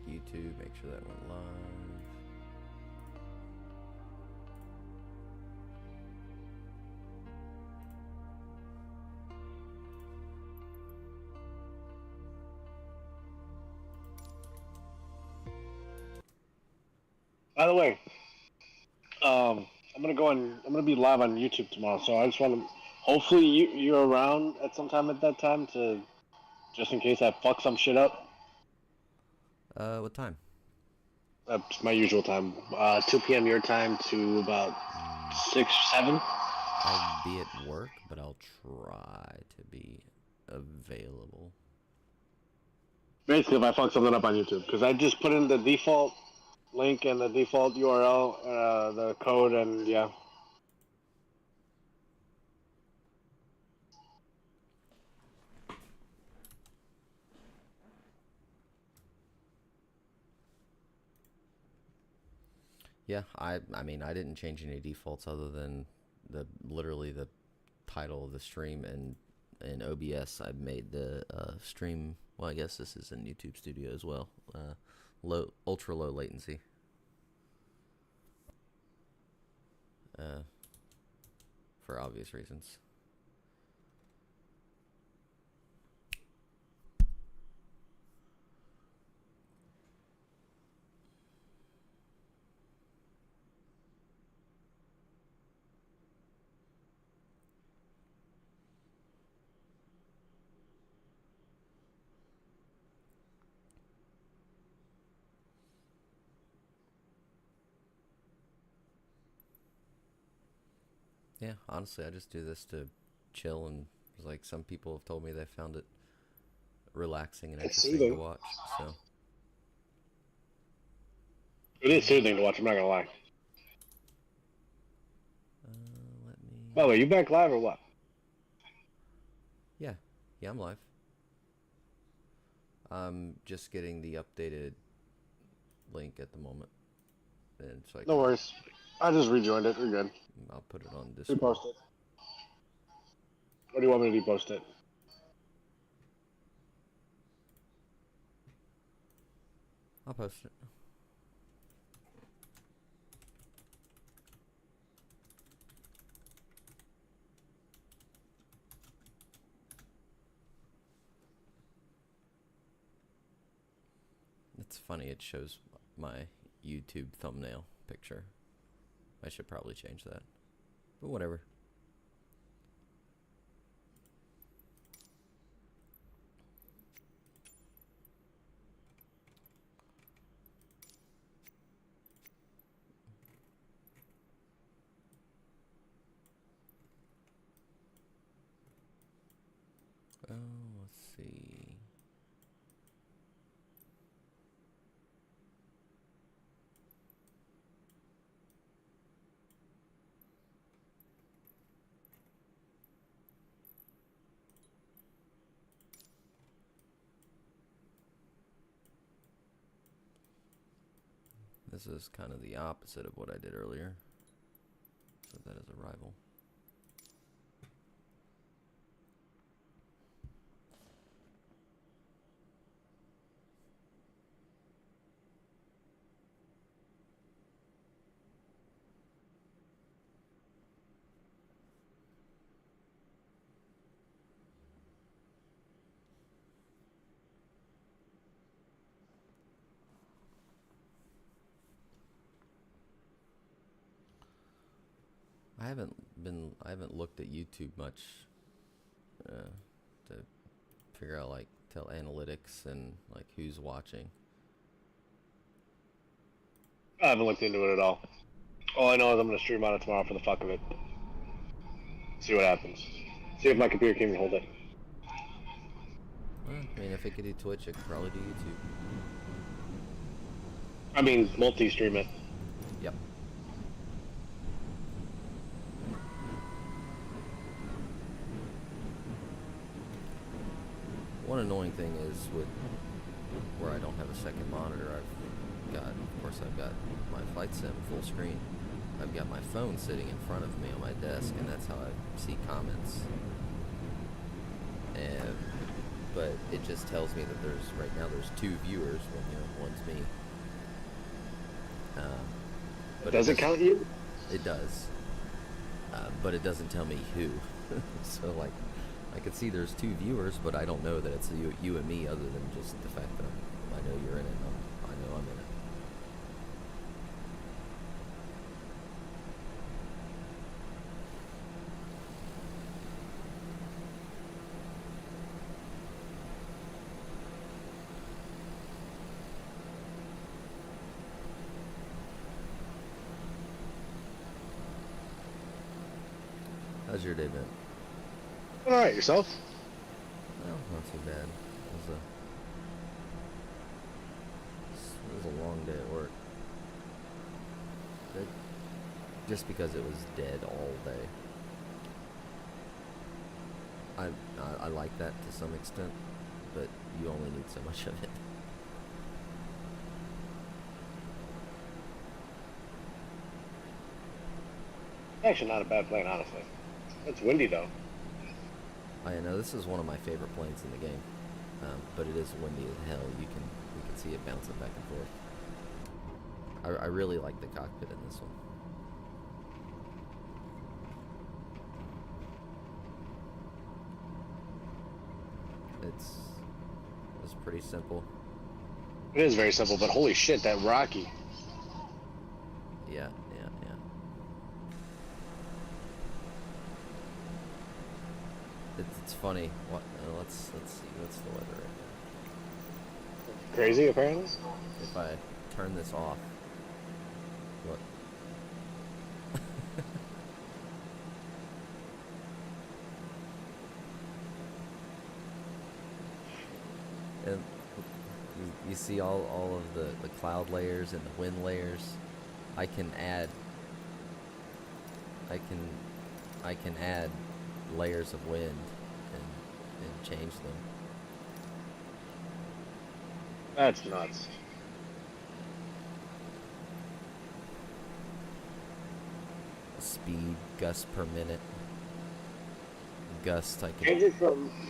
YouTube, make sure that went live. By the way, I'm gonna be live on YouTube tomorrow, so I just want to. Hopefully, you're around at some time at that time to, just in case I fuck some shit up. What time? That's my usual time. 2 p.m. your time to about 6, 7. I'll be at work, but I'll try to be available. Basically, if I fuck something up on YouTube, because I just put in the default link and the default URL, the code, and yeah. Yeah, I mean, I didn't change any defaults other than literally the title of the stream, and in OBS I made the stream. Well, I guess this is in YouTube Studio as well. Ultra low latency. For obvious reasons. Yeah, honestly, I just do this to chill, and like some people have told me they found it relaxing and interesting to watch. So it is soothing to watch. I'm not gonna lie. let me. By the way, you back live or what? Yeah, I'm live. I'm just getting the updated link at the moment, and so No worries. I just rejoined it. We're good. I'll put it on Discord. Repost it. What do you want me to repost it? I'll post it. It's funny, it shows my YouTube thumbnail picture. I should probably change that, but whatever. Oh, let's see. This is kind of the opposite of what I did earlier. So that is a rival. I haven't looked at YouTube much to figure out, like, tell analytics and like who's watching. I haven't looked into it at all. All I know is I'm gonna stream on it tomorrow for the fuck of it. See what happens. See if my computer can hold it. Well, I mean, if it could do Twitch, it could probably do YouTube. I mean, multi-stream it. Yep. One annoying thing is with where I don't have a second monitor, I've got my flight sim full screen. I've got my phone sitting in front of me on my desk, and that's how I see comments. And but it just tells me that right now there's 2 viewers when one's me. But Does it count you? It does, but it doesn't tell me who. So like, I could see there's 2 viewers, but I don't know that it's you and me, other than just the fact that I know you're in it. I know I'm in it. How's your day been? All right, yourself? Well, not too bad. It was a long day at work. It, just because it was dead all day. I like that to some extent, but you only need so much of it. Actually, not a bad plane, honestly. It's windy though. I know this is one of my favorite planes in the game, but it is windy as hell. We can see it bouncing back and forth. I really like the cockpit in this one. It's pretty simple. It is very simple, but holy shit, that Rocky. Yeah. It's funny. Let's see. What's the weather right now? Crazy, apparently. If I turn this off, look. And you see all of the cloud layers and the wind layers. I can add layers of wind and change them. That's nuts. Speed, gust per minute. Gust, I can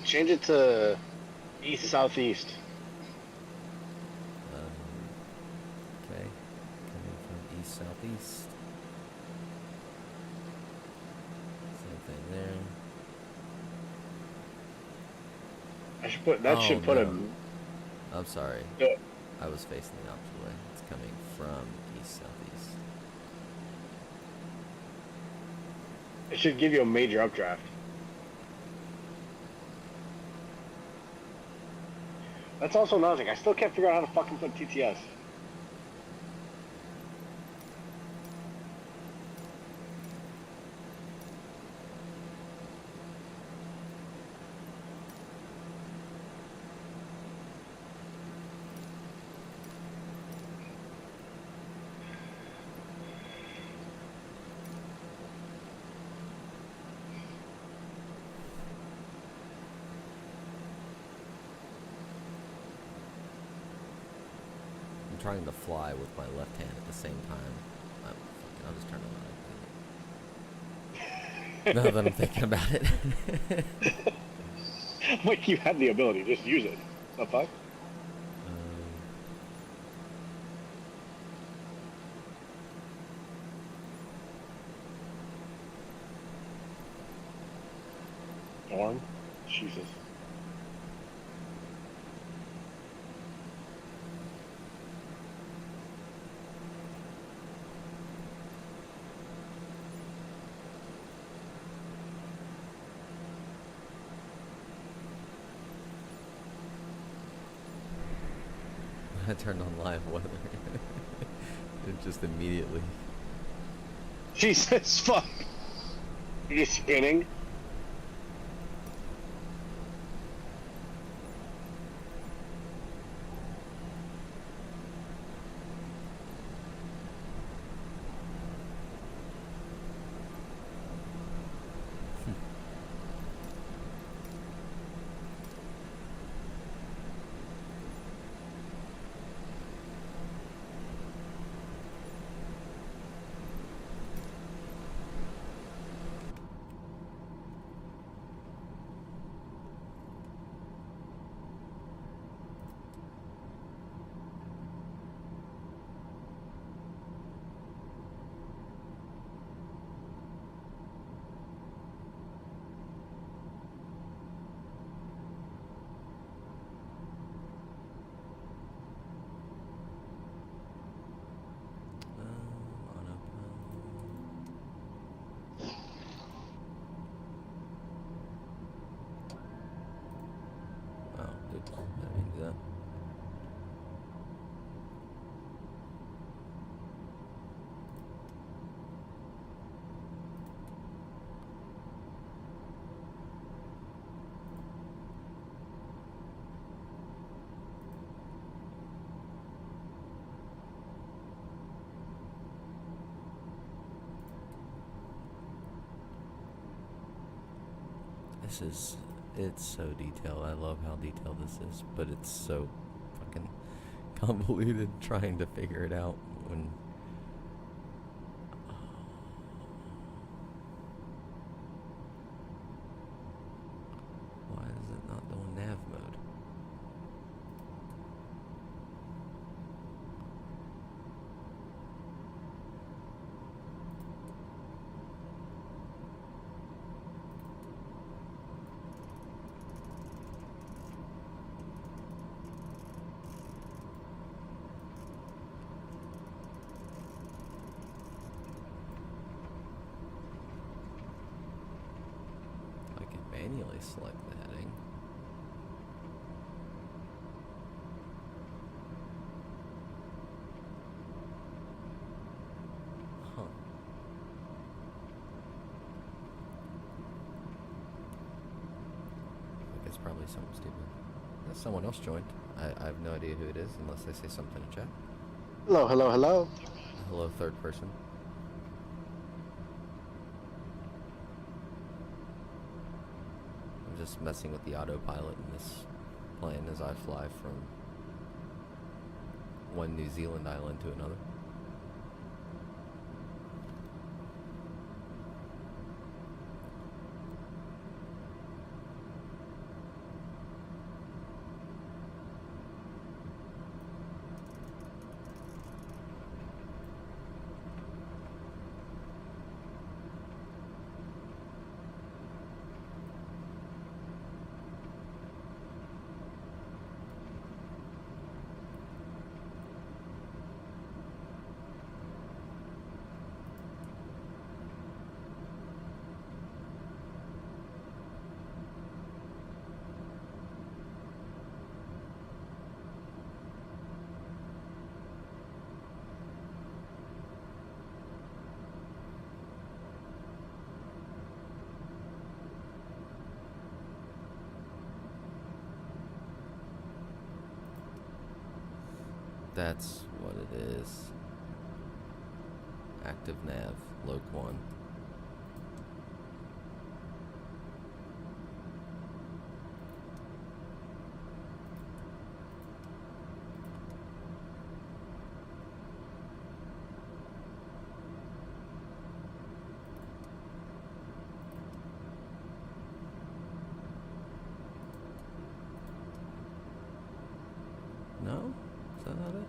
Change it to east southeast. Okay, coming from east southeast. Same thing there. I should put that. Should put no. a. I'm sorry. Yeah. I was facing the opposite way. It's coming from east southeast. It should give you a major updraft. That's also another thing. I still can't figure out how to fucking put TTS. I'm trying to fly with my left hand at the same time. I'll just turn it on. Now that I'm thinking about it. Like, you have the ability, just use it. The fuck? Norm? Jesus. I turned on live weather. It just immediately. Jesus fuck. You're spinning? It's so detailed. I love how detailed this is, but it's so fucking convoluted trying to figure it out when. Why is it not doing nav mode? I can manually select the heading. Huh. I guess probably something stupid. Someone else joined. I have no idea who it is unless they say something in chat. Hello, hello, hello. Hello, third person. I'm just messing with the autopilot in this plane as I fly from one New Zealand island to another. That's what it is. Active nav, Loc 1. No? Is that not it?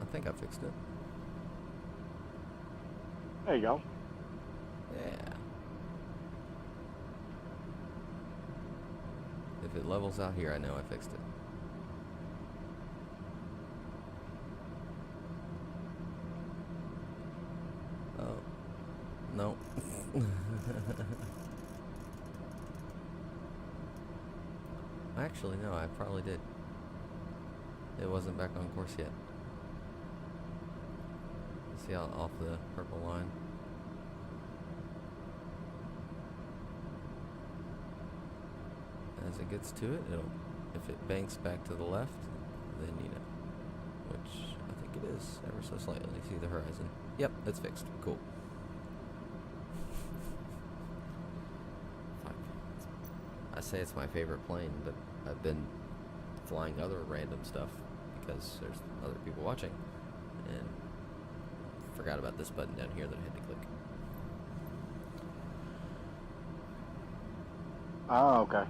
I think I fixed it. There you go. Yeah. If it levels out here, I know I fixed it. Oh. No. Actually, no, I probably did. It wasn't back on course yet. See how off the purple line? As it gets to it, if it banks back to the left, then you know. Which I think it is, ever so slightly. See the horizon. Yep, it's fixed. Cool. Fuck. I say it's my favorite plane, but I've been flying other random stuff because there's other people watching. and forgot about this button down here that I had to click. Oh, okay.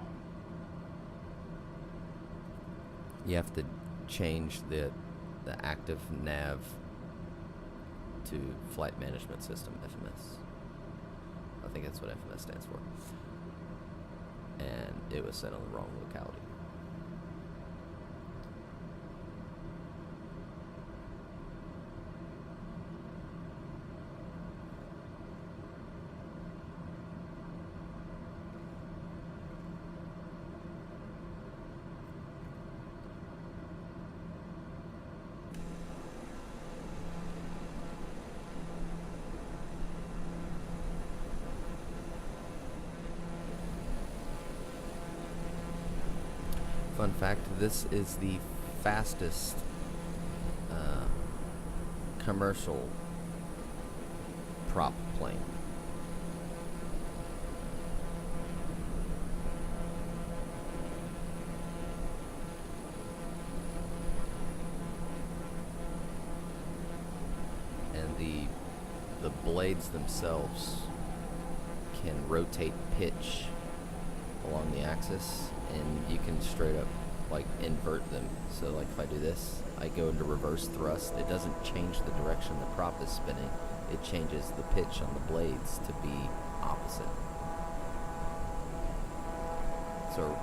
You have to change the active nav to Flight Management System, FMS. I think that's what FMS stands for. And it was set on the wrong locality. Fun fact, this is the fastest commercial prop plane. And the blades themselves can rotate pitch along the axis, and you can straight up like invert them. So like if I do this, I go into reverse thrust, it doesn't change the direction the prop is spinning, it changes the pitch on the blades to be opposite. So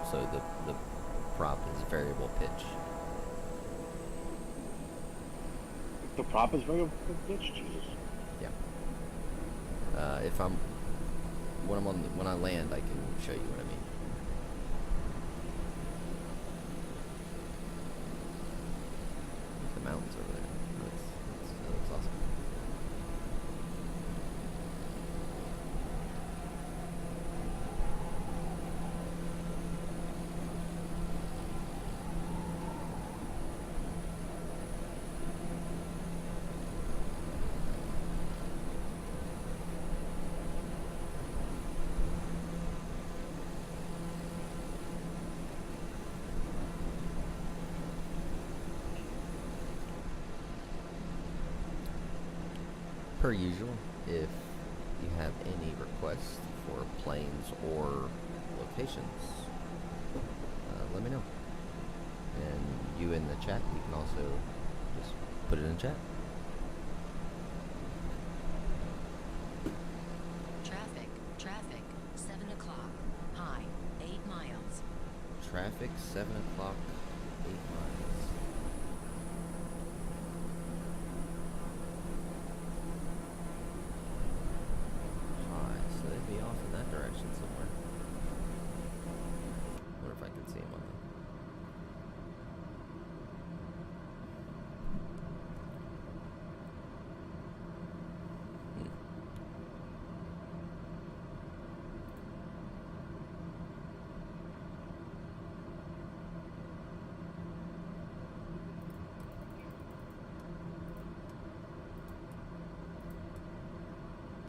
the prop is variable pitch. The prop is variable pitch? Jesus. Yeah. When I land, I can show you what I mean. The mountains over there. That looks awesome. Per usual, if you have any requests for planes or locations, let me know. And you in the chat, you can also just put it in chat. Traffic, 7 o'clock, high, 8 miles. Traffic, 7 o'clock, 8 miles. So they'd be off in that direction somewhere. Wonder if I can see them on the...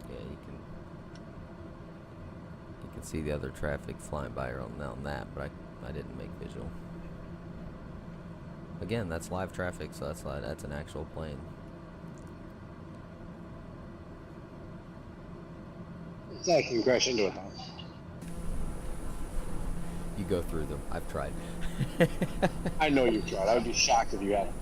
Yeah, you can see the other traffic flying by on that, but I didn't make visual. Again, that's live traffic, so that's an actual plane. It's like you can crash into it, though. You go through them. I've tried. I know you've tried. I would be shocked if you hadn't.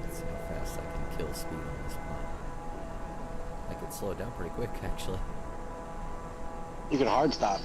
Let's see how fast I can kill speed on this plane. I could slow it down pretty quick, actually. You can hard stop.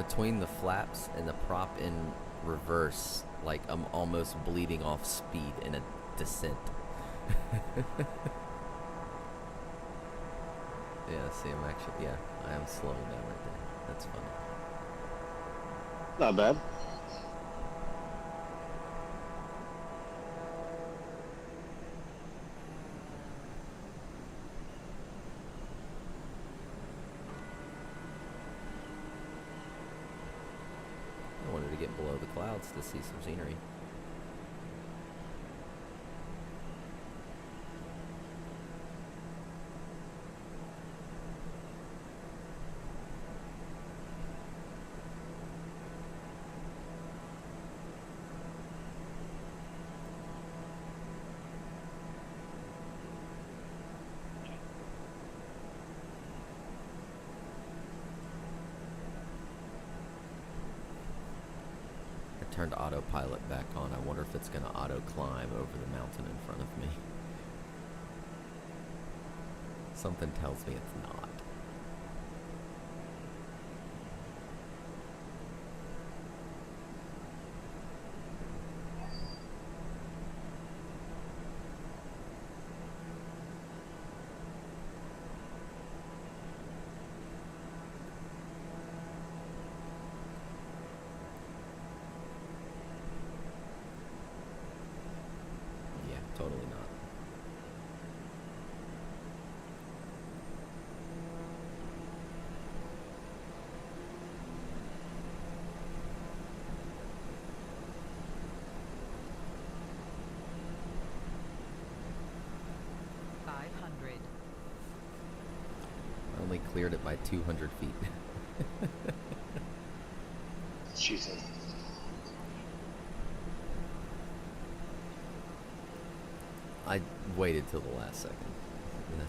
between the flaps and the prop in reverse, like I'm almost bleeding off speed in a descent. Yeah, see, I am slowing down right there. That's funny. Not bad. I wanted to get below the clouds to see some scenery. Turned autopilot back on. I wonder if it's going to auto climb over the mountain in front of me. Something tells me it's not. Totally not. I only cleared it by 200 feet. Jesus. I waited till the last second. Yeah.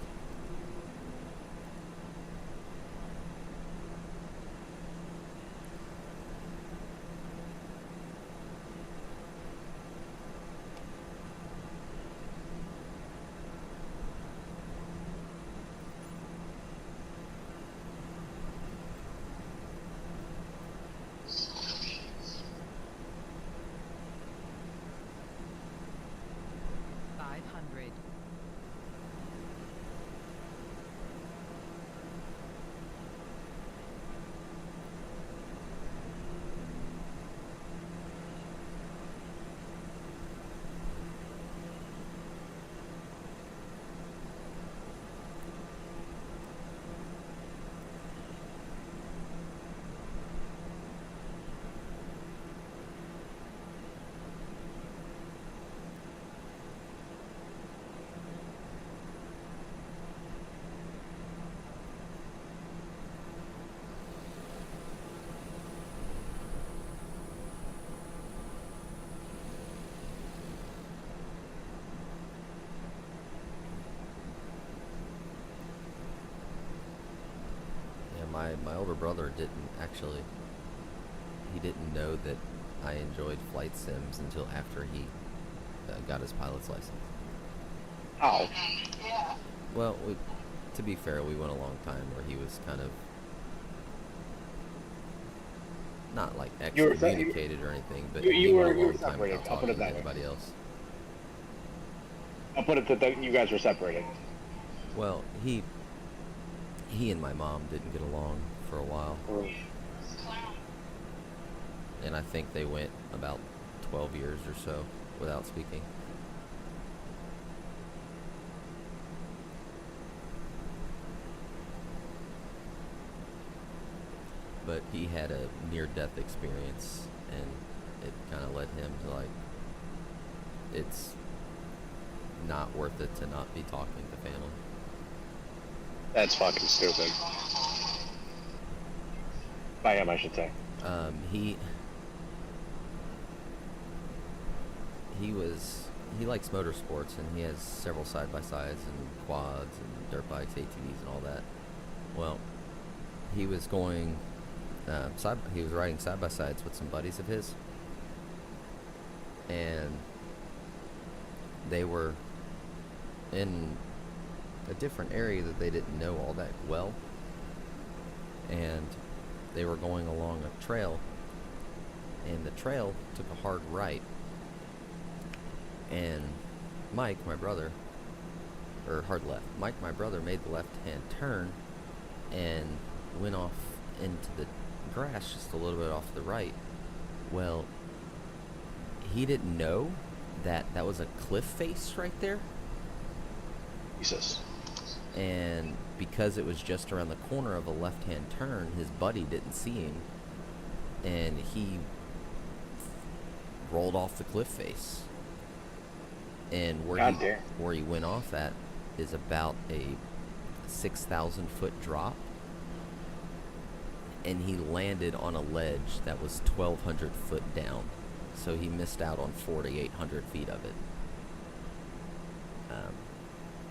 My older brother he didn't know that I enjoyed flight sims until after he got his pilot's license. Ow. Well, to be fair, we went a long time where he was kind of not like excommunicated or anything, but he went a long time without talking to anybody else. I'll put it that you guys were separated. Well, he and my mom didn't get along for a while. And I think they went about 12 years or so without speaking. But he had a near-death experience, and it kind of led him to, like, it's not worth it to not be talking to family. That's fucking stupid. I am, I should say. He likes motorsports, and he has several side-by-sides and quads and dirt bikes, ATVs, and all that. Well, he was going he was riding side-by-sides with some buddies of his, and they were in a different area that they didn't know all that well, and they were going along a trail, and the trail took a hard right, and Mike, my brother, or hard left. Mike, my brother, made the left-hand turn and went off into the grass just a little bit off the right. Well, he didn't know that that was a cliff face right there. Jesus. And because it was just around the corner of a left-hand turn, his buddy didn't see him, and he rolled off the cliff face. And where he went off at is about a 6,000 foot drop, and he landed on a ledge that was 1,200 foot down, so he missed out on 4,800 feet of it.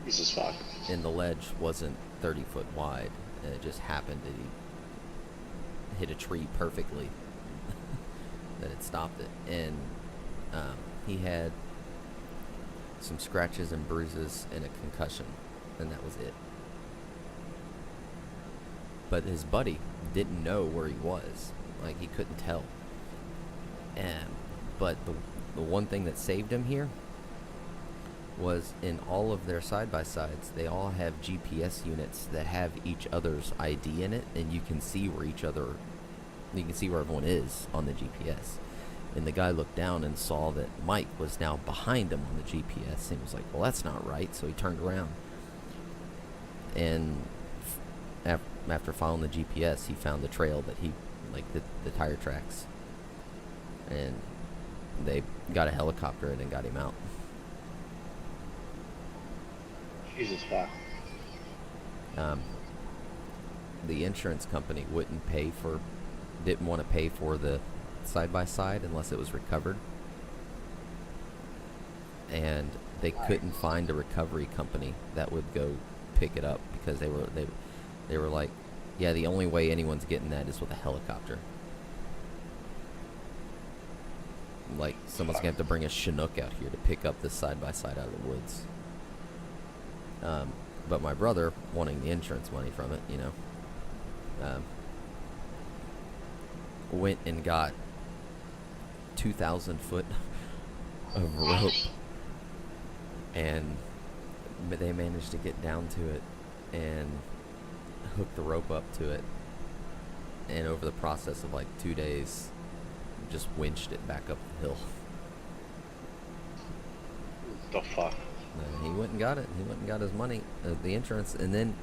Jesus fuck. And the ledge wasn't 30 foot wide, and it just happened that he hit a tree perfectly that it stopped it. And he had some scratches and bruises and a concussion, and that was it. But his buddy didn't know where he was. Like, he couldn't tell. But the one thing that saved him here was in all of their side-by-sides, they all have GPS units that have each other's ID in it, and you can see where everyone is on the GPS. And the guy looked down and saw that Mike was now behind him on the GPS, and he was like, well, that's not right, so he turned around. And after following the GPS, he found the trail that the tire tracks. And they got a helicopter and got him out. Jesus fuck. The insurance company didn't want to pay for the side-by-side unless it was recovered. And they couldn't find a recovery company that would go pick it up, because they were like, yeah, the only way anyone's getting that is with a helicopter. Like, someone's gonna have to bring a Chinook out here to pick up this side-by-side out of the woods. But my brother, wanting the insurance money from it, went and got 2,000 foot of rope, and they managed to get down to it and hook the rope up to it, and over the process of like 2 days, just winched it back up the hill. The fuck? He went and got it. He went and got his money, the insurance, and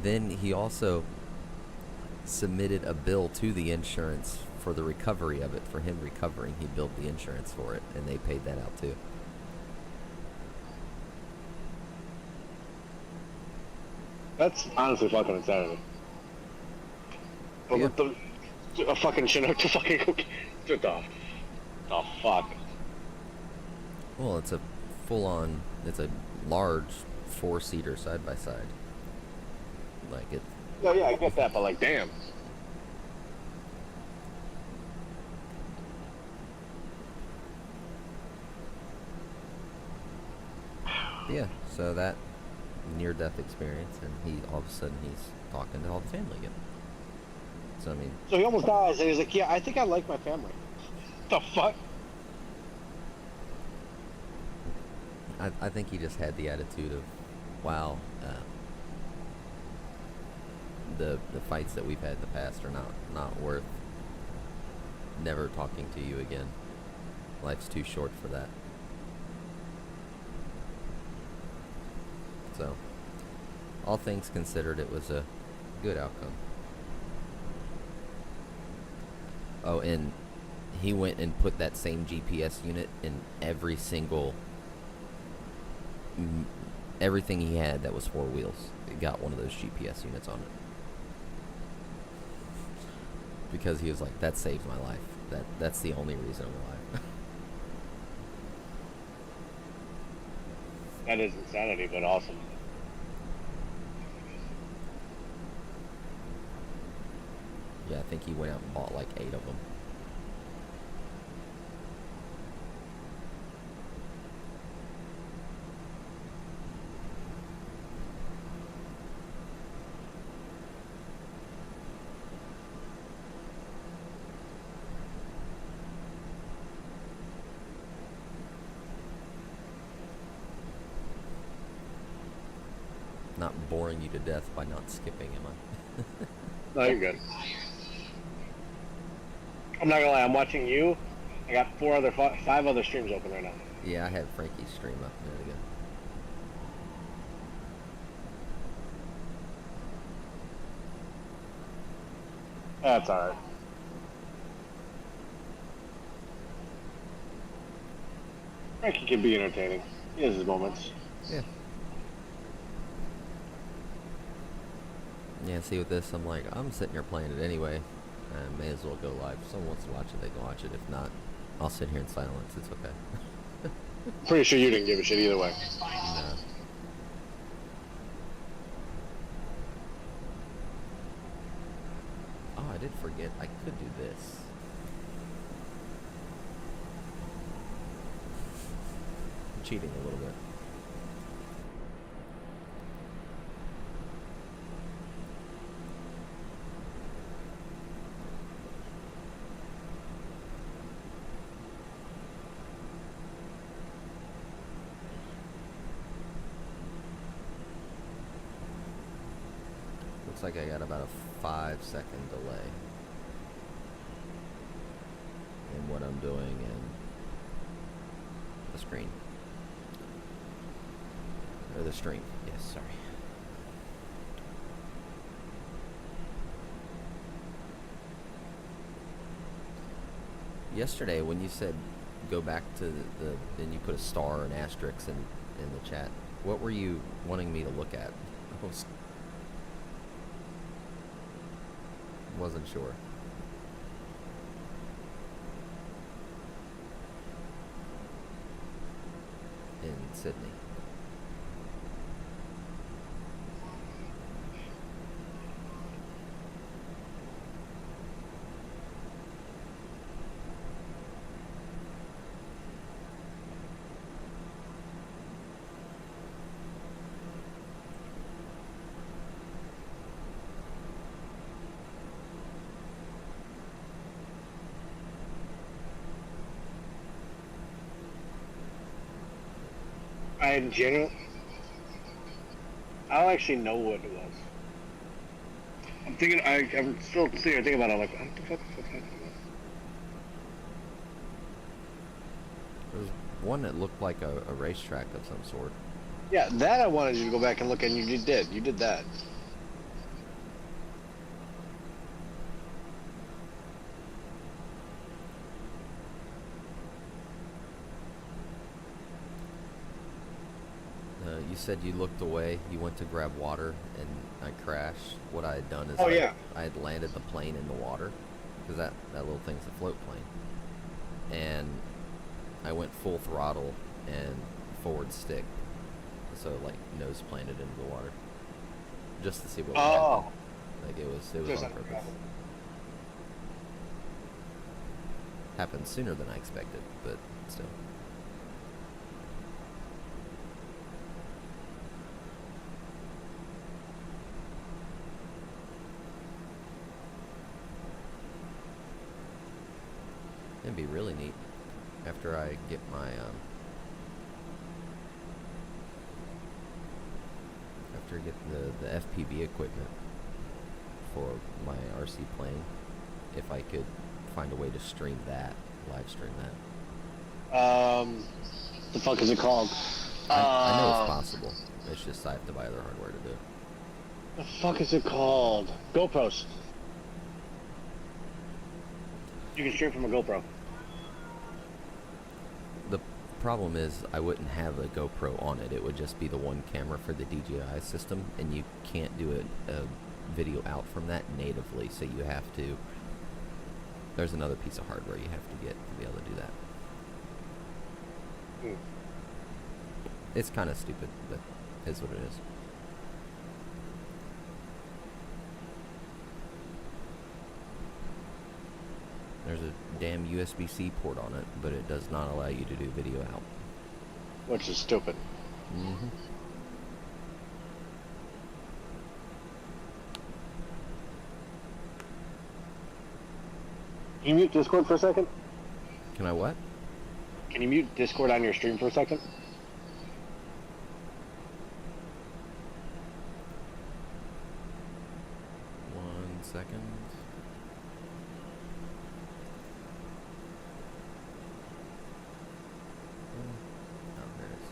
then he also submitted a bill to the insurance for the recovery of it. For him recovering, he billed the insurance for it, and they paid that out too. That's honestly fucking insanity. But Yeah. with a fucking Chinook to fucking what the fuck? Well, it's a large 4-seater side-by-side. Like it. No, yeah, I get that, but like, damn. Yeah, so that near-death experience, and all of a sudden he's talking to all the family again. So I mean, So he almost dies, and he's like, yeah, I think I like my family. The fuck? I think he just had the attitude of, wow, the fights that we've had in the past are not worth never talking to you again. Life's too short for that. So, all things considered, it was a good outcome. Oh, and he went and put that same GPS unit in every single everything he had that was 4 wheels. It got one of those GPS units on it, because he was like, that saves my life. That's the only reason I'm alive. That is insanity, but awesome. Yeah, I think he went out and bought like 8 of them. not boring you to death by not skipping, am I? No, you're good. I'm not gonna lie. I'm watching you. I got five other streams open right now. Yeah, I had Frankie's stream up a minute ago. That's all right. Frankie can be entertaining. He has his moments. Yeah. Yeah, see with this, I'm like, I'm sitting here playing it anyway. I may as well go live. If someone wants to watch it, they can watch it. If not, I'll sit here in silence. It's okay. Pretty sure you didn't give a shit either way. No. Oh, I did forget. I could do this. I'm cheating a little bit. Looks like I got about a 5-second delay in what I'm doing in the screen. Or the stream. Yes, sorry. Yesterday when you said go back to the and you put a star and asterisk in the chat, what were you wanting me to look at? I wasn't sure. In Sydney. I don't actually know what it was. I'm still sitting here thinking about it. I'm like, what the fuck happened? There was one that looked like a racetrack of some sort. Yeah, that I wanted you to go back and look at, and you did. You did that. You said you looked away, you went to grab water, and I crashed. What I had done is I had landed the plane in the water, because that little thing's a float plane. And I went full throttle and forward stick, so like nose planted into the water, just to see what would happen. Like it was Just on purpose. Happened sooner than I expected, but still. It'd be really neat after I get my after I get the FPV equipment for my RC plane, if I could find a way to stream that, live stream that. The fuck is it called? I know it's possible. It's just I have to buy other hardware to do it. The fuck is it called? GoPros. You can stream from a GoPro. The problem is I wouldn't have a GoPro on it. It would just be the one camera for the DJI system, and you can't do a video out from that natively, so you have to... There's another piece of hardware you have to get to be able to do that. It's kind of stupid, but it is what it is. There's a damn USB-C port on it, but it does not allow you to do video out. Which is stupid. Mm-hmm. Can you mute Discord for a second? Can I what? Can you mute Discord on your stream for a second? second. Oh, there it is.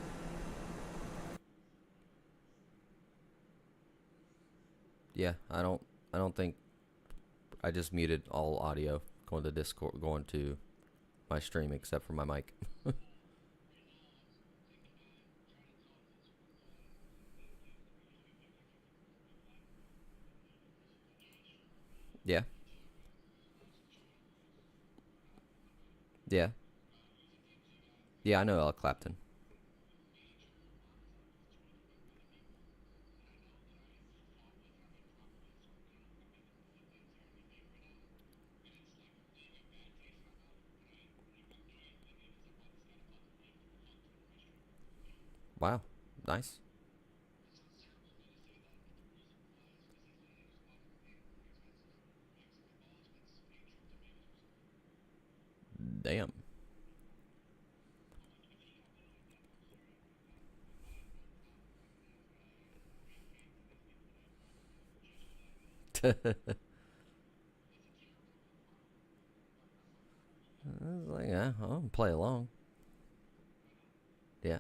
Yeah, I don't think I just muted all audio going to Discord, going to my stream except for my mic. Yeah. Yeah. Yeah, I know Al Clapton. Wow. Nice. Damn. I was like, yeah, I'll play along. Yeah.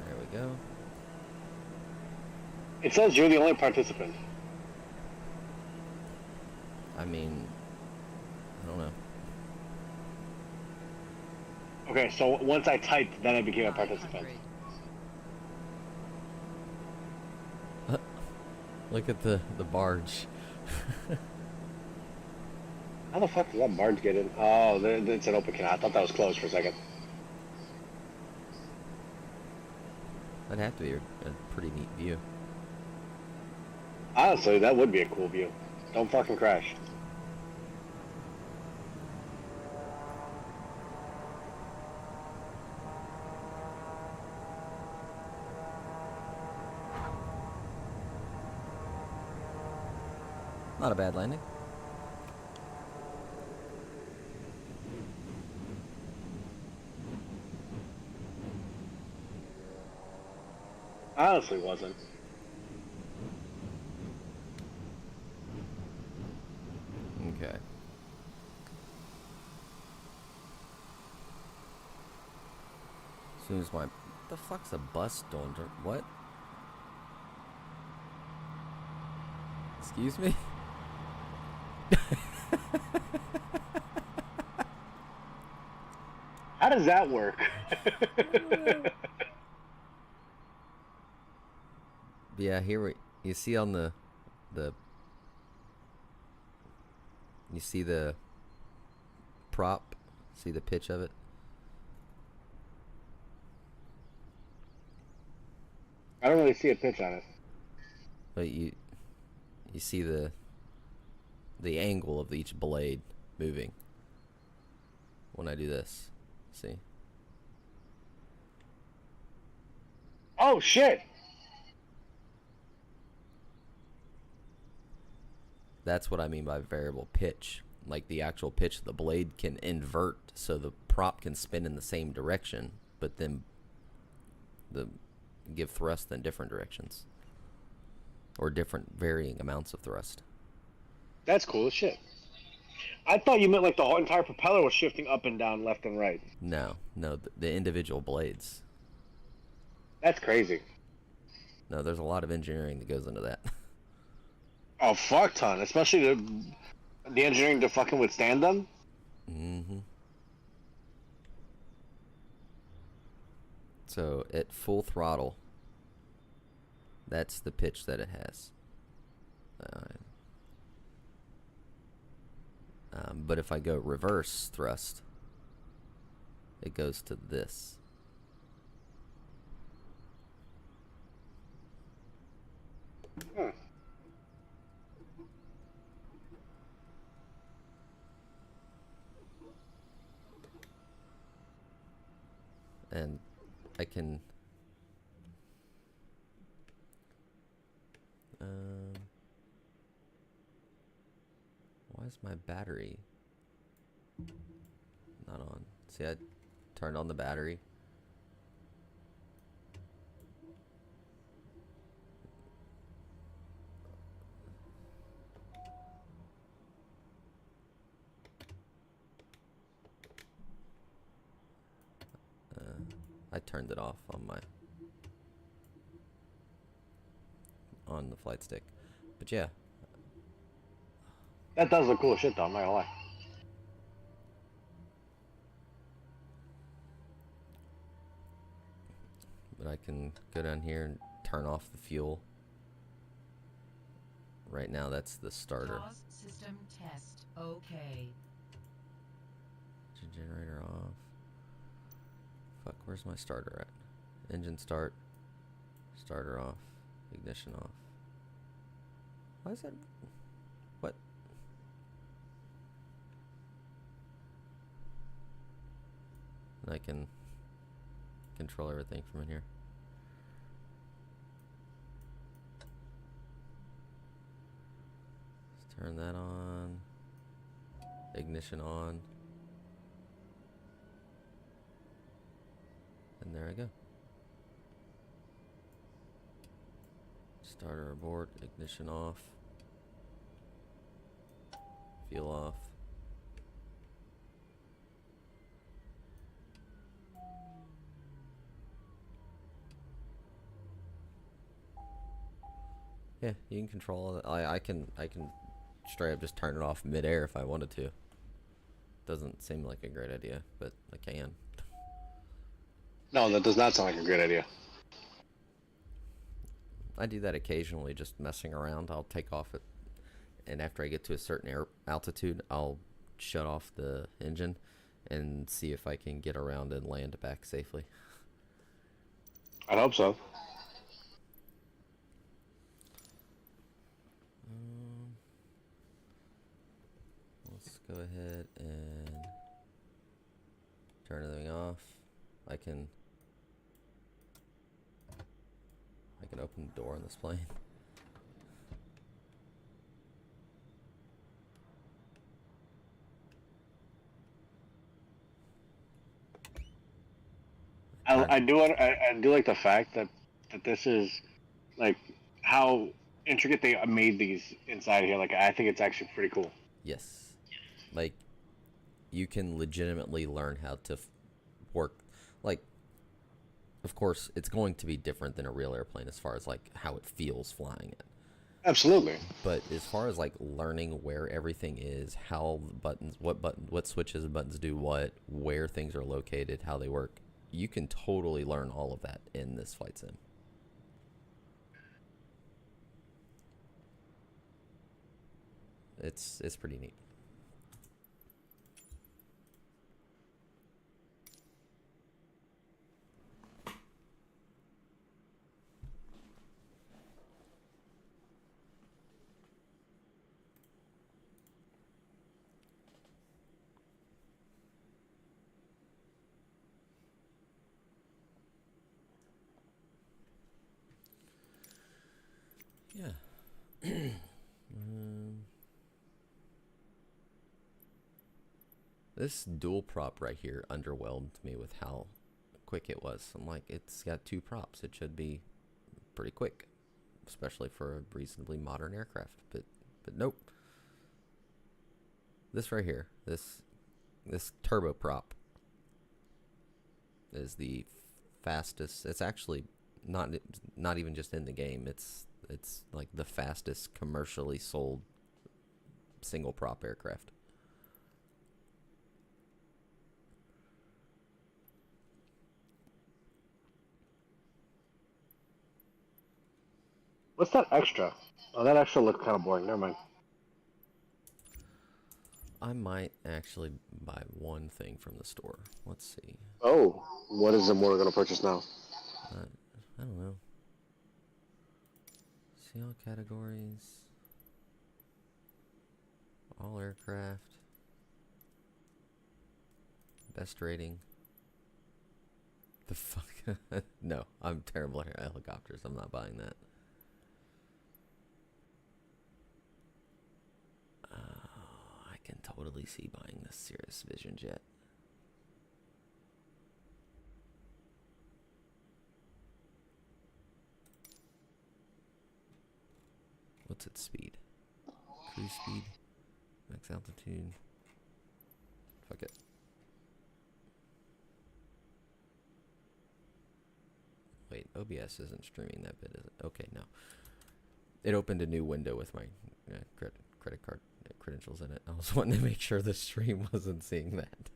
There we go. It says you're the only participant. I mean, I don't know. Okay, so once I typed, then I became a participant. 500. Look at the barge. How the fuck did that barge get in? Oh, it's an open canal. I thought that was closed for a second. That'd have to be a pretty neat view. Honestly, that would be a cool view. Don't fucking crash. Not a bad landing. Honestly, wasn't. Okay. As soon as my... the fuck's a bus doing? What? Excuse me? How does that work? Yeah, you see on the you see the prop, see the pitch of it. I don't really see a pitch on it. But you see the angle of each blade moving when I do this. See? Oh shit! That's what I mean by variable pitch. Like the actual pitch of the blade can invert so the prop can spin in the same direction, but then the give thrust in different directions, or different varying amounts of thrust. That's cool as shit. I thought you meant like the whole entire propeller was shifting up and down, left and right. No, no, the individual blades. That's crazy. No, there's a lot of engineering that goes into that. Oh, fuck ton. Especially the engineering to fucking withstand them. Mm-hmm. So at full throttle, that's the pitch that it has. But if I go reverse thrust, it goes to this. Hmm. And I can why is my battery not on? See, I turned on the battery. I turned it off on the flight stick. But yeah. That does look cool as shit though, I'm not gonna lie. But I can go down here and turn off the fuel. Right now that's the starter. Jaws system test. Okay. Generator off. Fuck, where's my starter at? Engine start. Starter off. Ignition off. Why is that? What? And I can control everything from in here. Let's turn that on. Ignition on. And there I go. Starter aboard, ignition off, fuel off. Yeah, you can control it. I can straight up just turn it off mid-air if I wanted to. Doesn't seem like a great idea, but I can. No, that does not sound like a great idea. I do that occasionally, just messing around. I'll take off it, and after I get to a certain air altitude, I'll shut off the engine and see if I can get around and land back safely. I hope so. Let's go ahead and turn everything off. I can open the door on this plane. I do like the fact that this is like how intricate they made these inside here. Like I think it's actually pretty cool. Yes. Like, you can legitimately learn how to work. Like, of course, it's going to be different than a real airplane as far as, like, how it feels flying it. Absolutely. But as far as, like, learning where everything is, how the buttons, what switches and buttons do what, where things are located, how they work, you can totally learn all of that in this flight sim. It's pretty neat. Yeah. This dual prop right here underwhelmed me with how quick it was. I'm like, it's got 2 props. It should be pretty quick, especially for a reasonably modern aircraft. But nope. This right here, this turboprop is the fastest. It's actually not even just in the game. It's like the fastest commercially sold single prop aircraft. What's that extra? Oh, that extra looked kind of boring. Never mind. I might actually buy one thing from the store. Let's see. Oh, what is it we're going to purchase now? I don't know. See all categories. All aircraft. Best rating. The fuck? No, I'm terrible at helicopters. I'm not buying that. I can totally see buying this Cirrus Vision jet. What's its speed? Cruise speed, max altitude. Fuck it. Wait, OBS isn't streaming that bit, is it? Okay, no. It opened a new window with my credit card credentials in it. I was wanting to make sure the stream wasn't seeing that.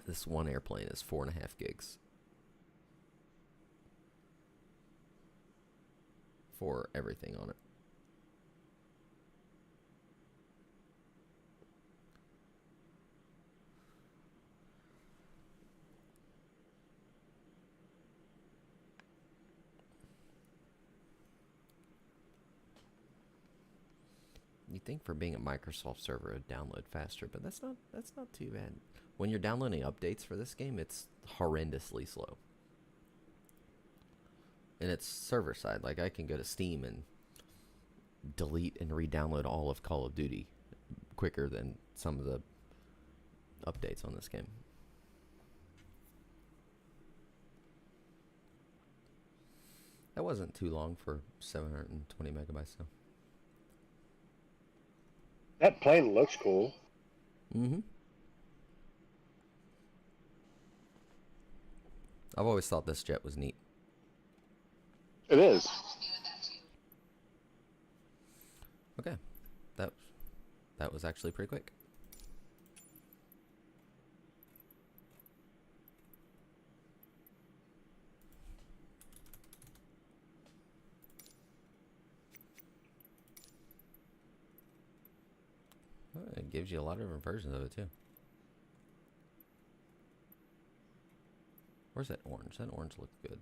This one airplane is 4.5 gigs. For everything on it. You'd think for being a Microsoft server it'd download faster, but that's not too bad. When you're downloading updates for this game, it's horrendously slow. And it's server side. Like, I can go to Steam and delete and re-download all of Call of Duty quicker than some of the updates on this game. That wasn't too long for 720 megabytes though. That plane looks cool. Mm-hmm. I've always thought this jet was neat. It is. Okay. That was actually pretty quick. Oh, it gives you a lot of different versions of it too. Where's that orange? That orange looks good.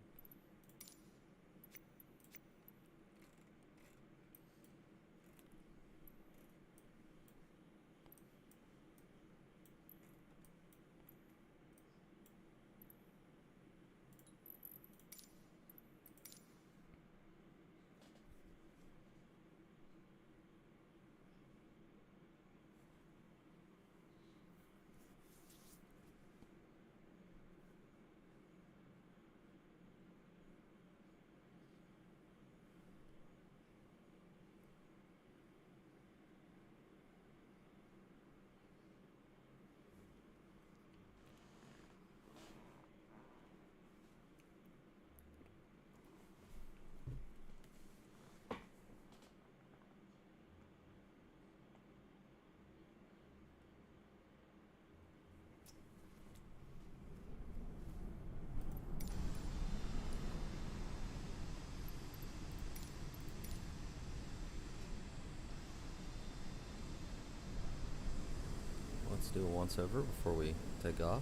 Let's do a once over before we take off.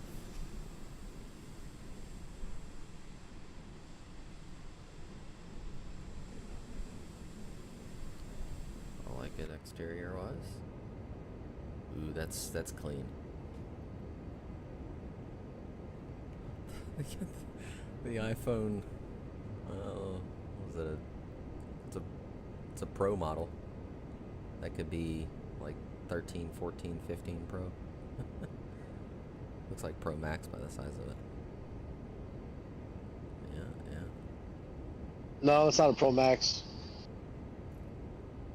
I like it exterior wise. Ooh, that's clean. The iPhone. What was it? It's a it's a Pro model. That could be like 13, 14, 15 Pro. Looks like Pro Max by the size of it. Yeah, yeah. No, it's not a Pro Max.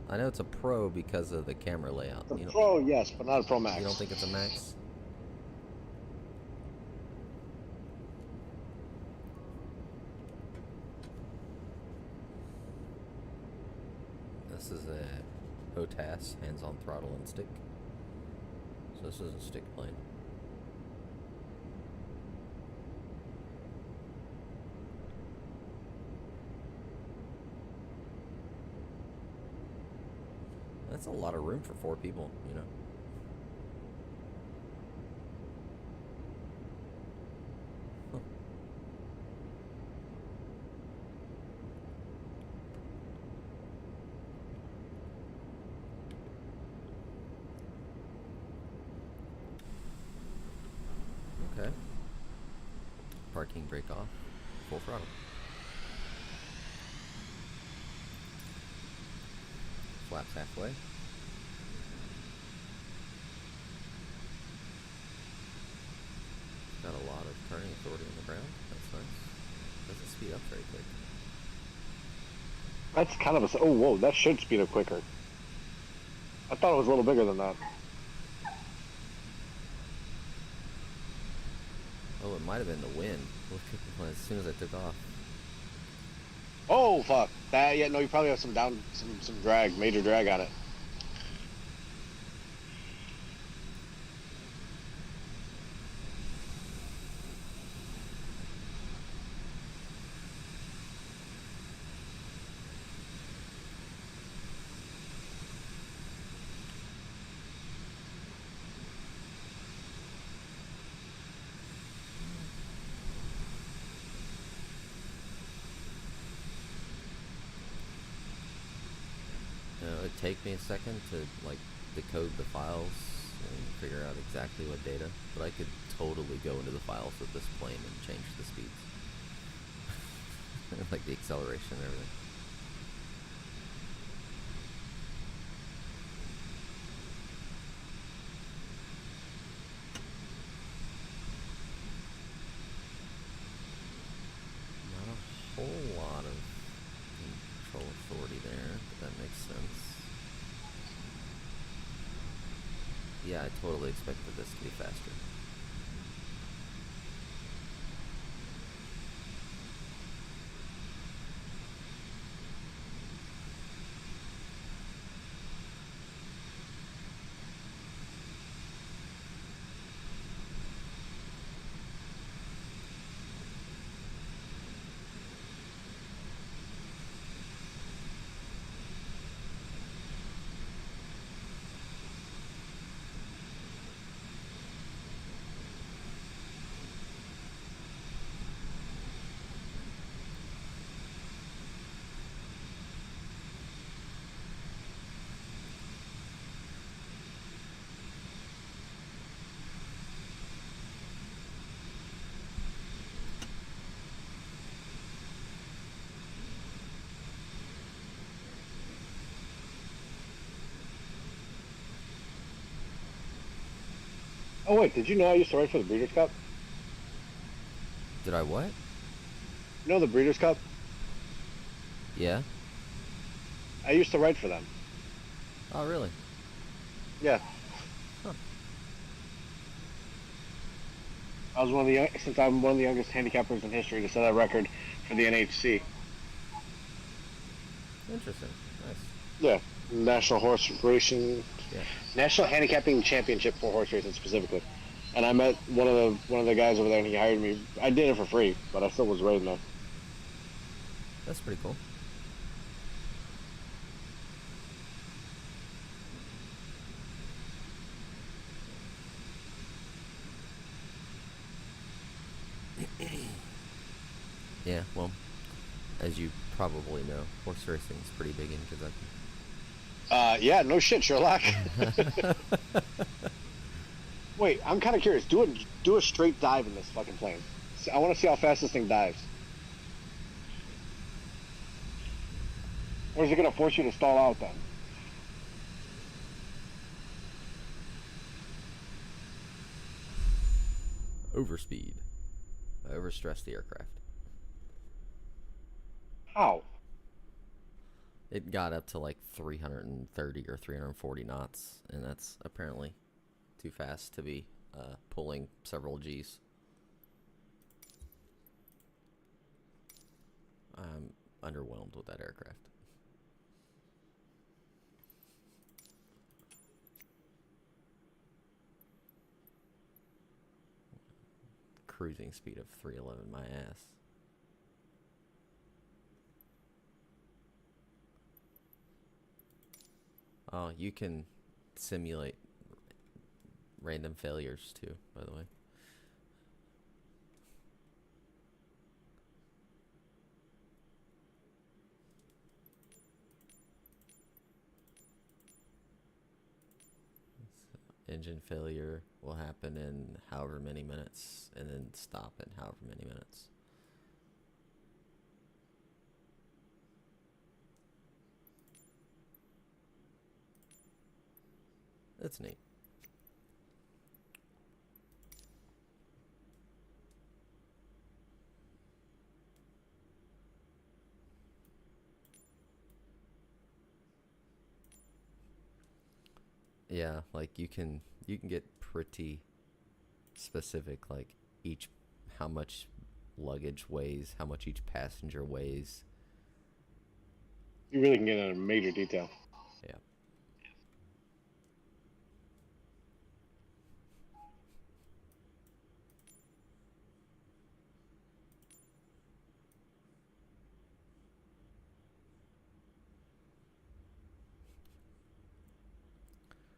I know it's a Pro because of the camera layout. The Pro, yes, but not a Pro Max. You don't think it's a Max? This is a HOTAS, hands-on throttle and stick. So this is a stick plane. That's a lot of room for 4 people, you know. Huh. Okay. Parking brake off. Full throttle. Flaps halfway. Got a lot of turning authority on the ground. That's nice. Doesn't speed up very quick. That's kind of a... Oh, whoa, that should speed up quicker. I thought it was a little bigger than that. Oh, it might have been the wind. Look at as soon as I took off. Oh, fuck. That, yeah, no, you probably have some drag, major drag on it. It'd take me a second to like decode the files and figure out exactly what data, but I could totally go into the files of this plane and change the speeds. Like the acceleration and everything. Not a whole lot of control authority there, but that makes sense. Yeah, I totally expected this to be faster. Oh, wait, did you know I used to write for the Breeders' Cup? Did I what? You know the Breeders' Cup? Yeah? I used to write for them. Oh, really? Yeah. Huh. I was since I'm one of the youngest handicappers in history to set that record for the NHC. Interesting. Nice. Yeah. National Horse Racing, Yeah. National Handicapping Championship for horse racing specifically. And I met one of the guys over there, and he hired me. I did it for free, but I still was writing there. That's pretty cool. Yeah, well, as you probably know, horse racing is pretty big in Kentucky. Yeah, no shit, Sherlock. Wait, I'm kind of curious. Do a straight dive in this fucking plane. I want to see how fast this thing dives. Or is it gonna force you to stall out then? Overspeed. I overstressed the aircraft. How? It got up to like 330 or 340 knots, and that's apparently too fast to be pulling several G's. I'm underwhelmed with that aircraft. Cruising speed of 311, my ass. Oh, you can simulate random failures too, by the way. Engine failure will happen in however many minutes and then stop in however many minutes. That's neat. Yeah, like you can get pretty specific, like each how much luggage weighs, how much each passenger weighs. You really can get into major detail. Yeah.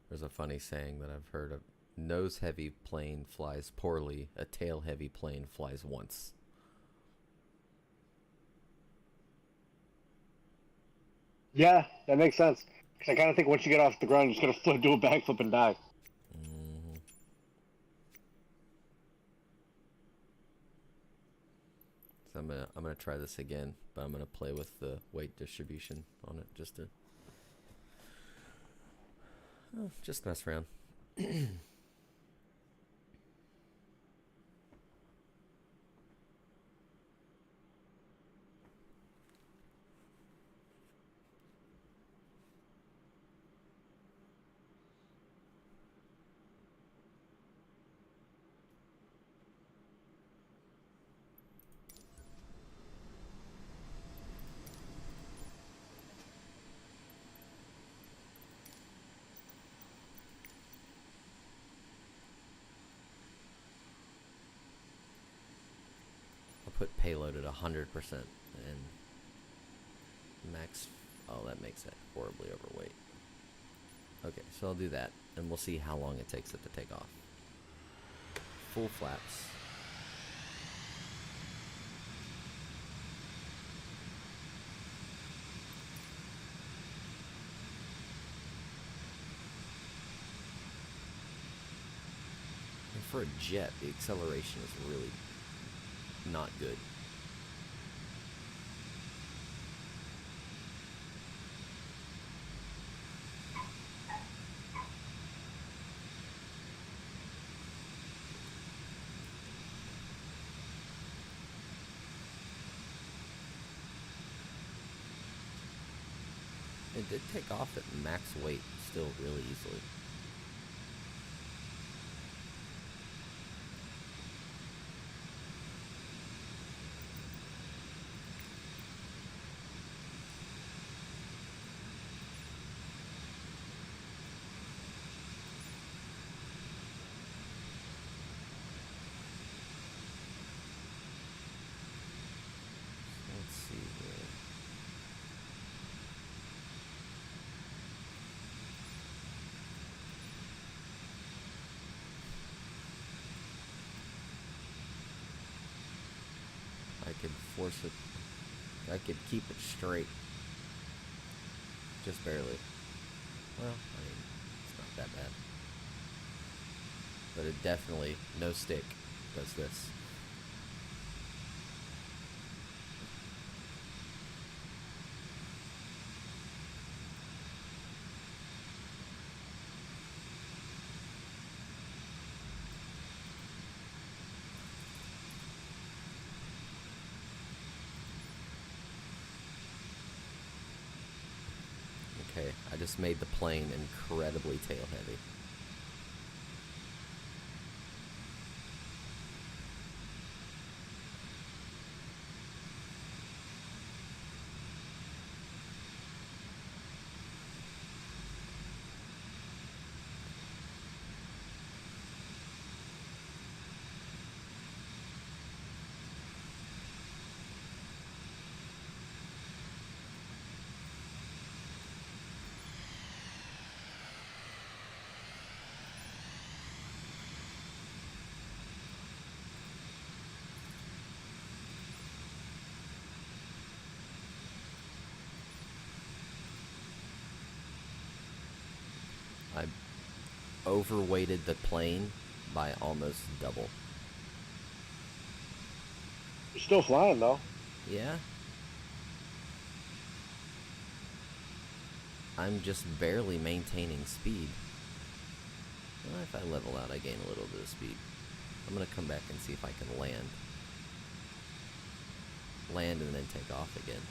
There's a funny saying that I've heard of: nose heavy plane flies poorly, a tail heavy plane flies once. Yeah, that makes sense. Because I kind of think once you get off the ground, you're just gonna do a backflip and die. Mm-hmm. So I'm gonna try this again, but I'm gonna play with the weight distribution on it just to just mess around. I'll put payload at 100% and max. Oh, that makes it horribly overweight. Okay, so I'll do that, and we'll see how long it takes it to take off. Full flaps. And for a jet, the acceleration is really not good. It did take off at max weight still really easily. Let's see here. I could force it. I could keep it straight. Just barely. Well, I mean, it's not that bad. But it definitely, no stick, does this. Okay, I just made the plane incredibly tail heavy. I overweighted the plane by almost double. You're still flying though. Yeah? I'm just barely maintaining speed. Well, if I level out, I gain a little bit of speed. I'm gonna come back and see if I can land. Land and then take off again.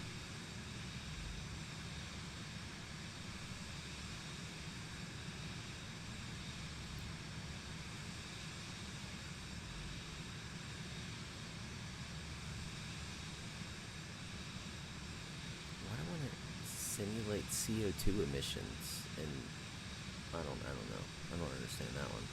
Why do I want to simulate CO2 emissions? And I don't know. I don't understand that one.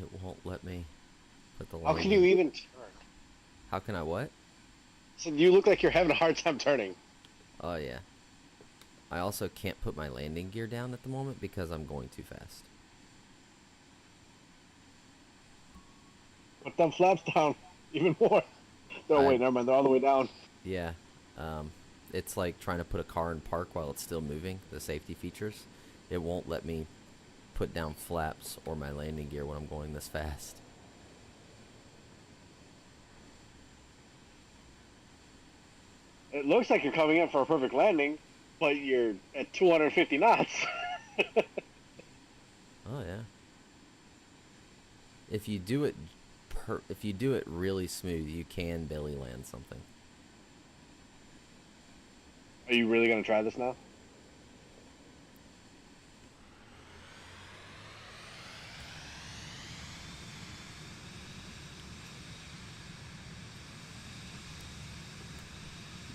It won't let me put the How landing. can you even turn? How can I what? So you look like you're having a hard time turning. Oh yeah. I also can't put my landing gear down at the moment because I'm going too fast. Put them flaps down even more. No, wait, never mind. They're all the way down. Yeah. It's like trying to put a car in park while it's still moving, the safety features. It won't let me put down flaps or my landing gear when I'm going this fast. It looks like you're coming in for a perfect landing, but you're at 250 knots. Oh yeah. If you do it if you do it really smooth, you can belly land something. Are you really gonna try this now?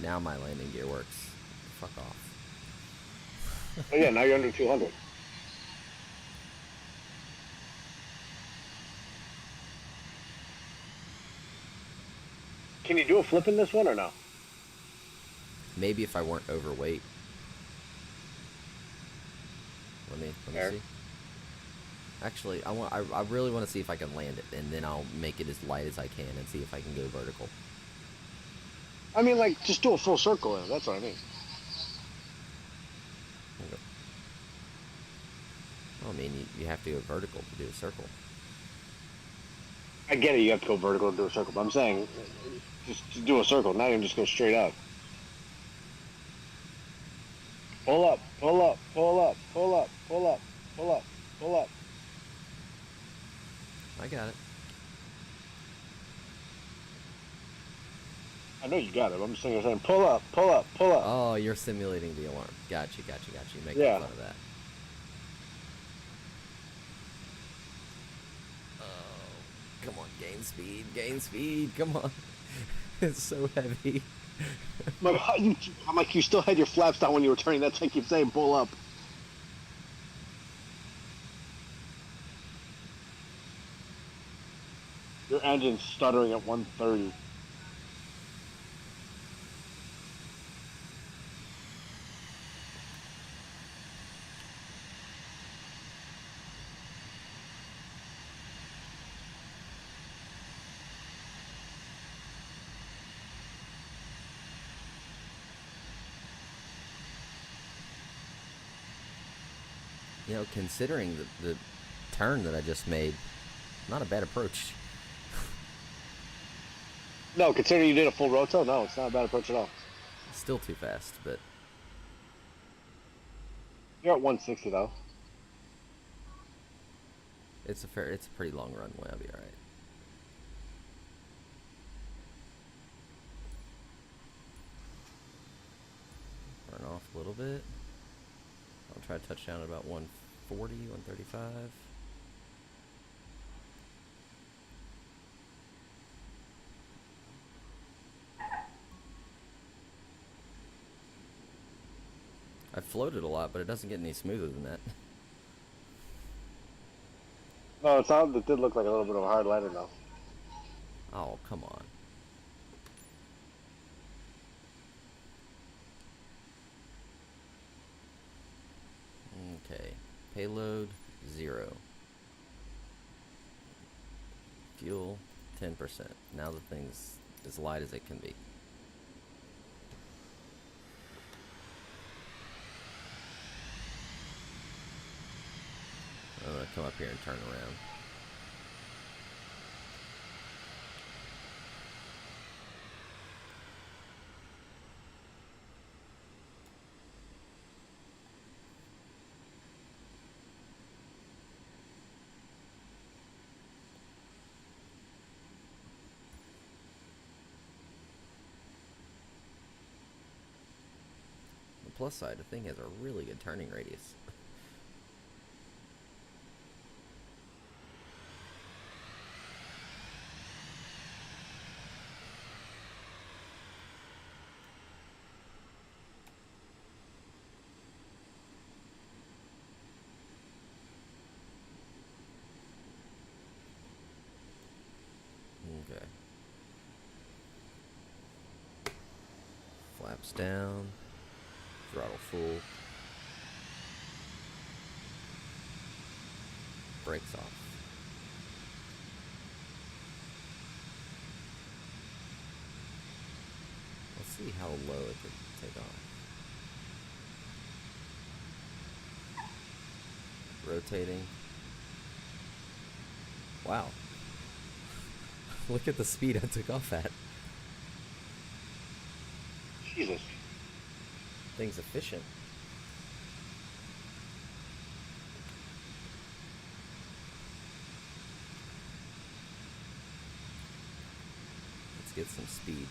Now my landing gear works. Fuck off. Oh yeah, now you're under 200. Can you do a flip in this one or no? Maybe if I weren't overweight. Let me Fair. see. Actually, I really want to see if I can land it, and then I'll make it as light as I can and see if I can go vertical. I mean, like, just do a full circle in it. That's what I mean. Okay. Well, I mean, you have to go vertical to do a circle. I get it. You have to go vertical to do a circle, but I'm saying just do a circle. Not even just go straight up. Pull up, pull up, pull up, pull up, pull up, pull up, pull up. I got it. I know you got it. I'm just saying, pull up, pull up, pull up. Oh, you're simulating the alarm. Gotcha. Making Yeah. fun of that. Oh, come on, gain speed, come on. It's so heavy. I'm like, I'm like, you still had your flaps down when you were turning. That's why I keep saying pull up. Your engine's stuttering at 130. You know, considering the turn that I just made, not a bad approach. No, considering you did a full roto, no, it's not a bad approach at all. Still too fast, but You're at 160 though. it's a pretty long runway. I'll be all right. Burn off a little bit. I'll try to touch down at about 140, 135. I've floated a lot, but it doesn't get any smoother than that. No, it's not. It did look like a little bit of a hard landing though. Oh, come on. Okay. Payload, 0. Fuel, 10%. Now the thing's as light as it can be. I'm gonna come up here and turn around. The plus side, the thing has a really good turning radius. Okay. Flaps down. Throttle full. Brakes off. Let's see how low it can take off. Rotating. Wow. Look at the speed I took off at. Jesus. Thing's efficient. Let's get some speed.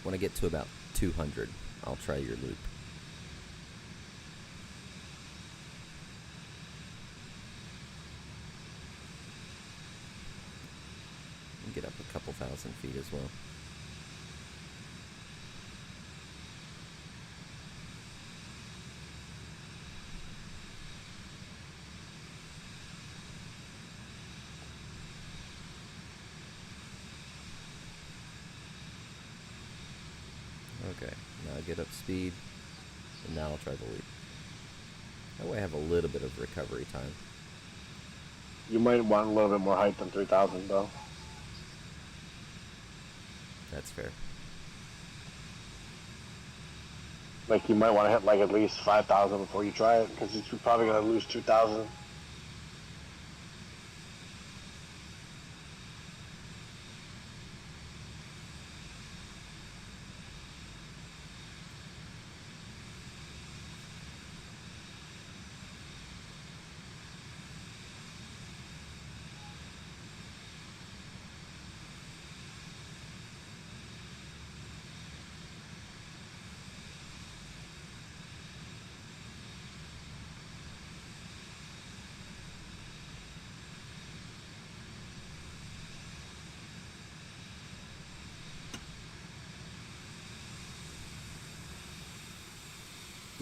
When I get to about 200, I'll try your loop. And get up a couple thousand feet as well. Okay, now I get up speed, and now I'll try the leap. That way I have a little bit of recovery time. You might want a little bit more height than 3,000 though. That's fair. Like you might want to hit like at least 5,000 before you try it, because you're probably gonna lose 2,000.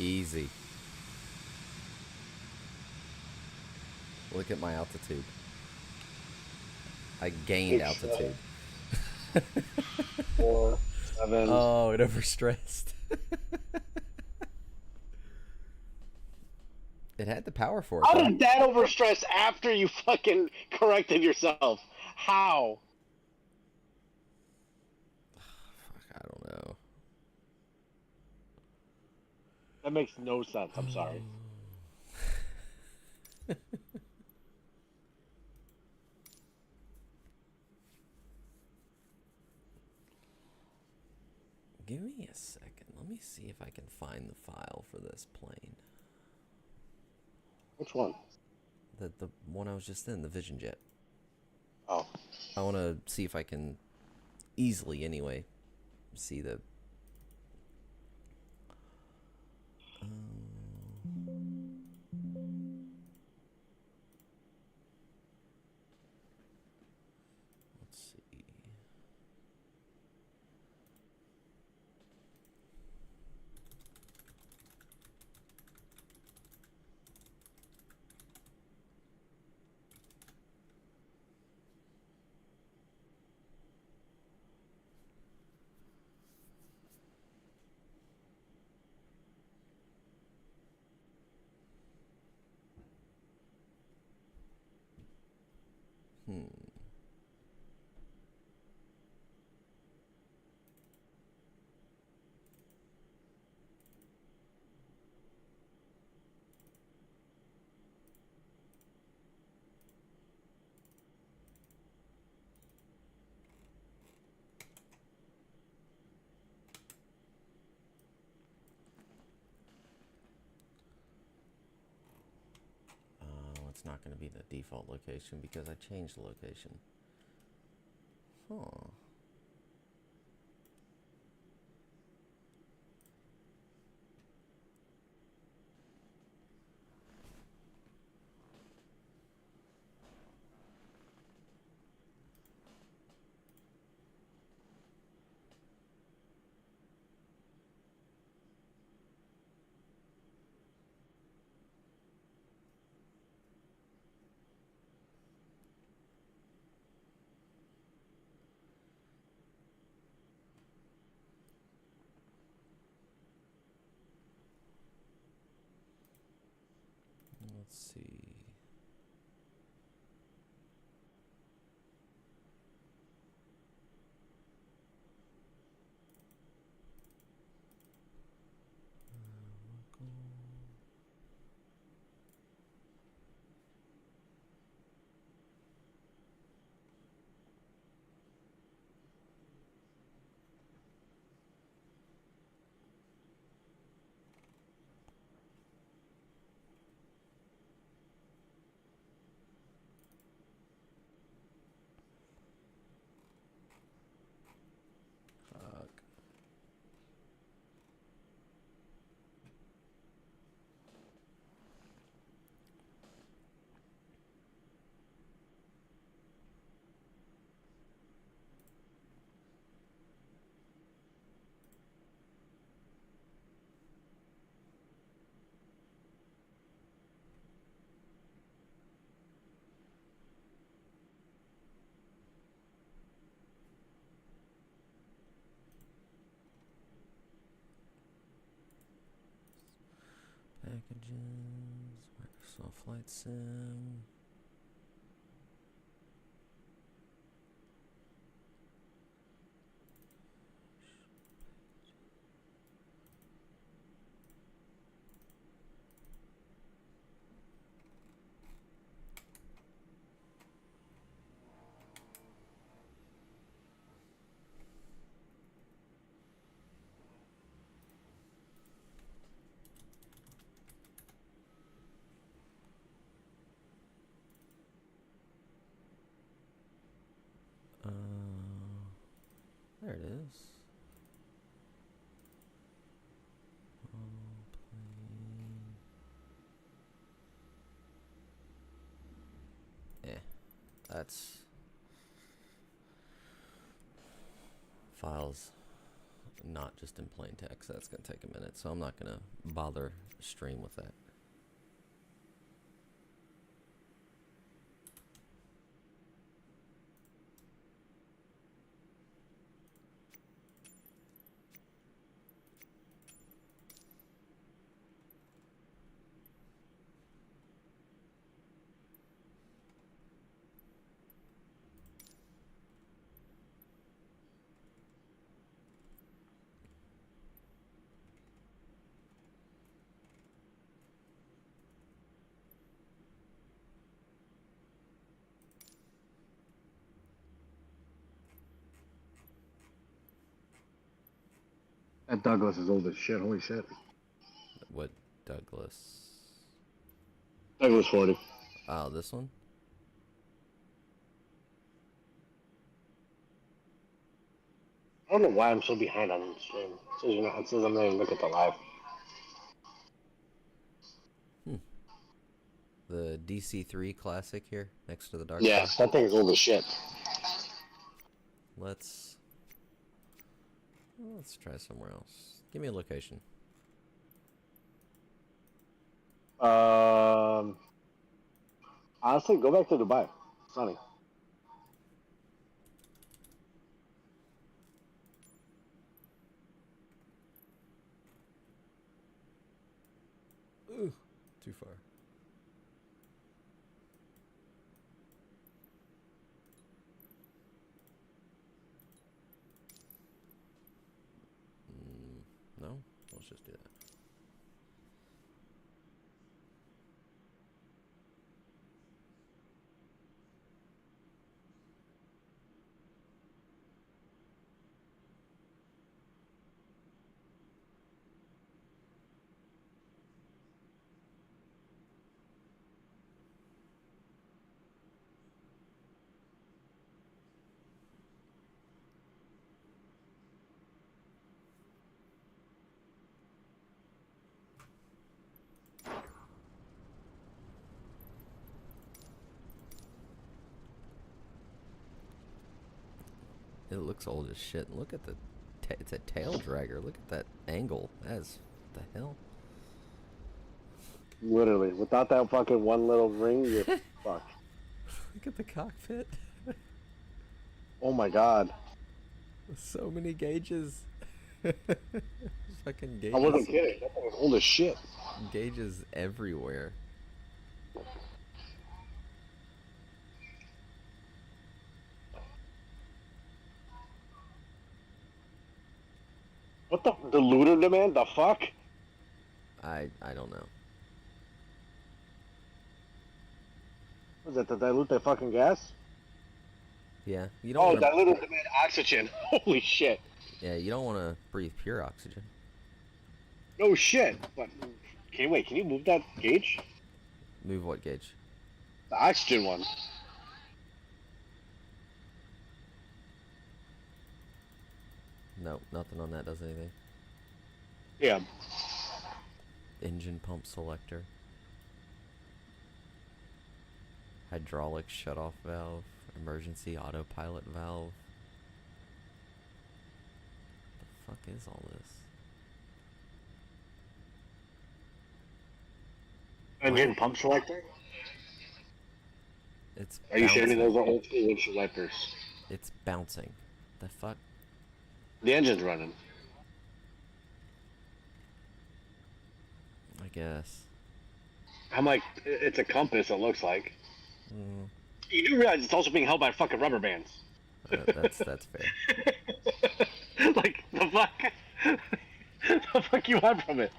Easy. Look at my altitude. I gained 8, 7, altitude. 4, 7. Oh, it overstressed. It had the power for it, How though. did that overstress after you fucking corrected yourself? How? Fuck, I don't know. That makes no sense. I'm sorry. Give me a second. Let me see if I can find the file for this plane. Which one? The one I was just in, the Vision Jet. Oh. I want to see if I can easily, anyway, see the. Let's see. Hmm. It's not going to be the default location because I changed the location. Huh. Let's see. Fuck. Packages, Microsoft Flight Sim. Uh, there it is. Yeah, that's files not just in plain text. That's gonna take a minute, so I'm not gonna bother stream with that. That Douglas is old as shit. Holy shit. What Douglas? Douglas 40. Oh, this one? I don't know why I'm so behind on the stream. It says I'm not even looking at the live. The DC3 Classic here, next to the Dark Yes, Star. that thing is old as shit. Let's try somewhere else. Give me a location. Honestly, go back to Dubai. Sunny. Ooh, too far. No, let's just do that. It looks old as shit. Look at the... it's a tail dragger. Look at that angle. That's... what the hell? Literally. Without that fucking one little ring, you're fucked. Look at the cockpit. Oh my god. So many gauges. Fucking gauges. I wasn't kidding. That thing is old as shit. Gauges everywhere. What the looter demand? The fuck? I don't know. Was that to dilute that fucking gas? Yeah, you don't Oh, want to... diluted demand oxygen. Holy shit. Yeah, you don't want to breathe pure oxygen. No shit. But okay, wait. Can you move that gauge? Move what gauge? The oxygen one. No, nothing on that does anything. Yeah. Engine pump selector. Hydraulic shutoff valve. Emergency autopilot valve. What the fuck is all this? Engine pump selector? It's Are you sure bouncing. those are old school windshield wipers? It's bouncing. The fuck? The engine's running. I guess. I'm like, it's a compass, it looks like. Mm, You do realize it's also being held by fucking rubber bands. that's fair. Like, the fuck? The fuck you want from it?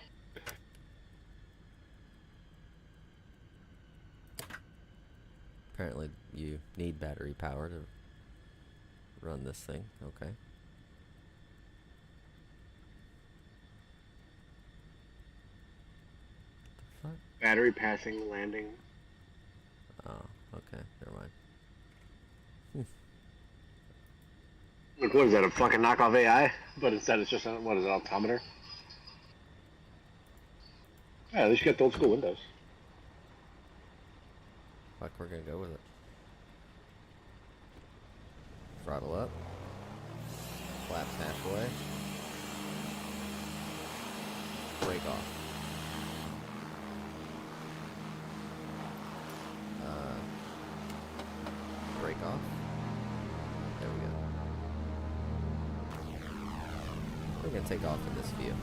Apparently you need battery power to run this thing. Okay. What the fuck? Battery passing, landing. Oh, okay. Never mind. Look, what is that, a fucking knockoff AI? But instead it's just, what is it, altimeter? Yeah, at least you got the old school windows. Fuck, we're gonna go with it. Throttle up. Flaps halfway. break off. Break off. There we go. We're gonna take off in this view.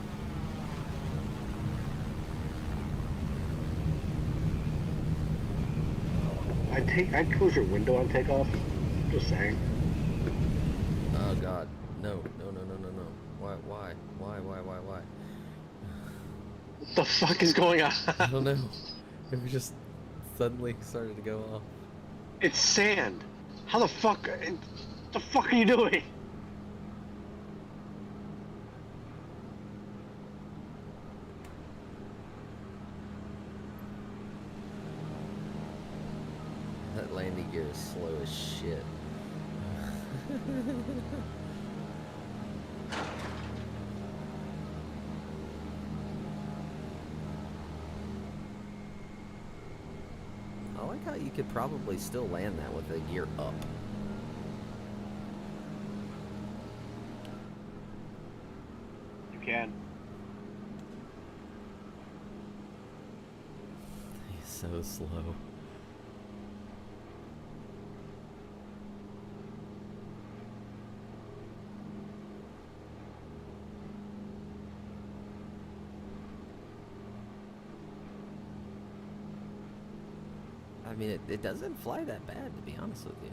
I'd close your window on takeoff. Just saying. Oh God, no. Why? What the fuck is going on? I don't know. It just suddenly started to go off. It's sand. How the fuck? What the fuck are you doing? That landing gear is slow as shit. I like how you could probably still land that with the gear up. You can. He's so slow. I mean, it doesn't fly that bad, to be honest with you.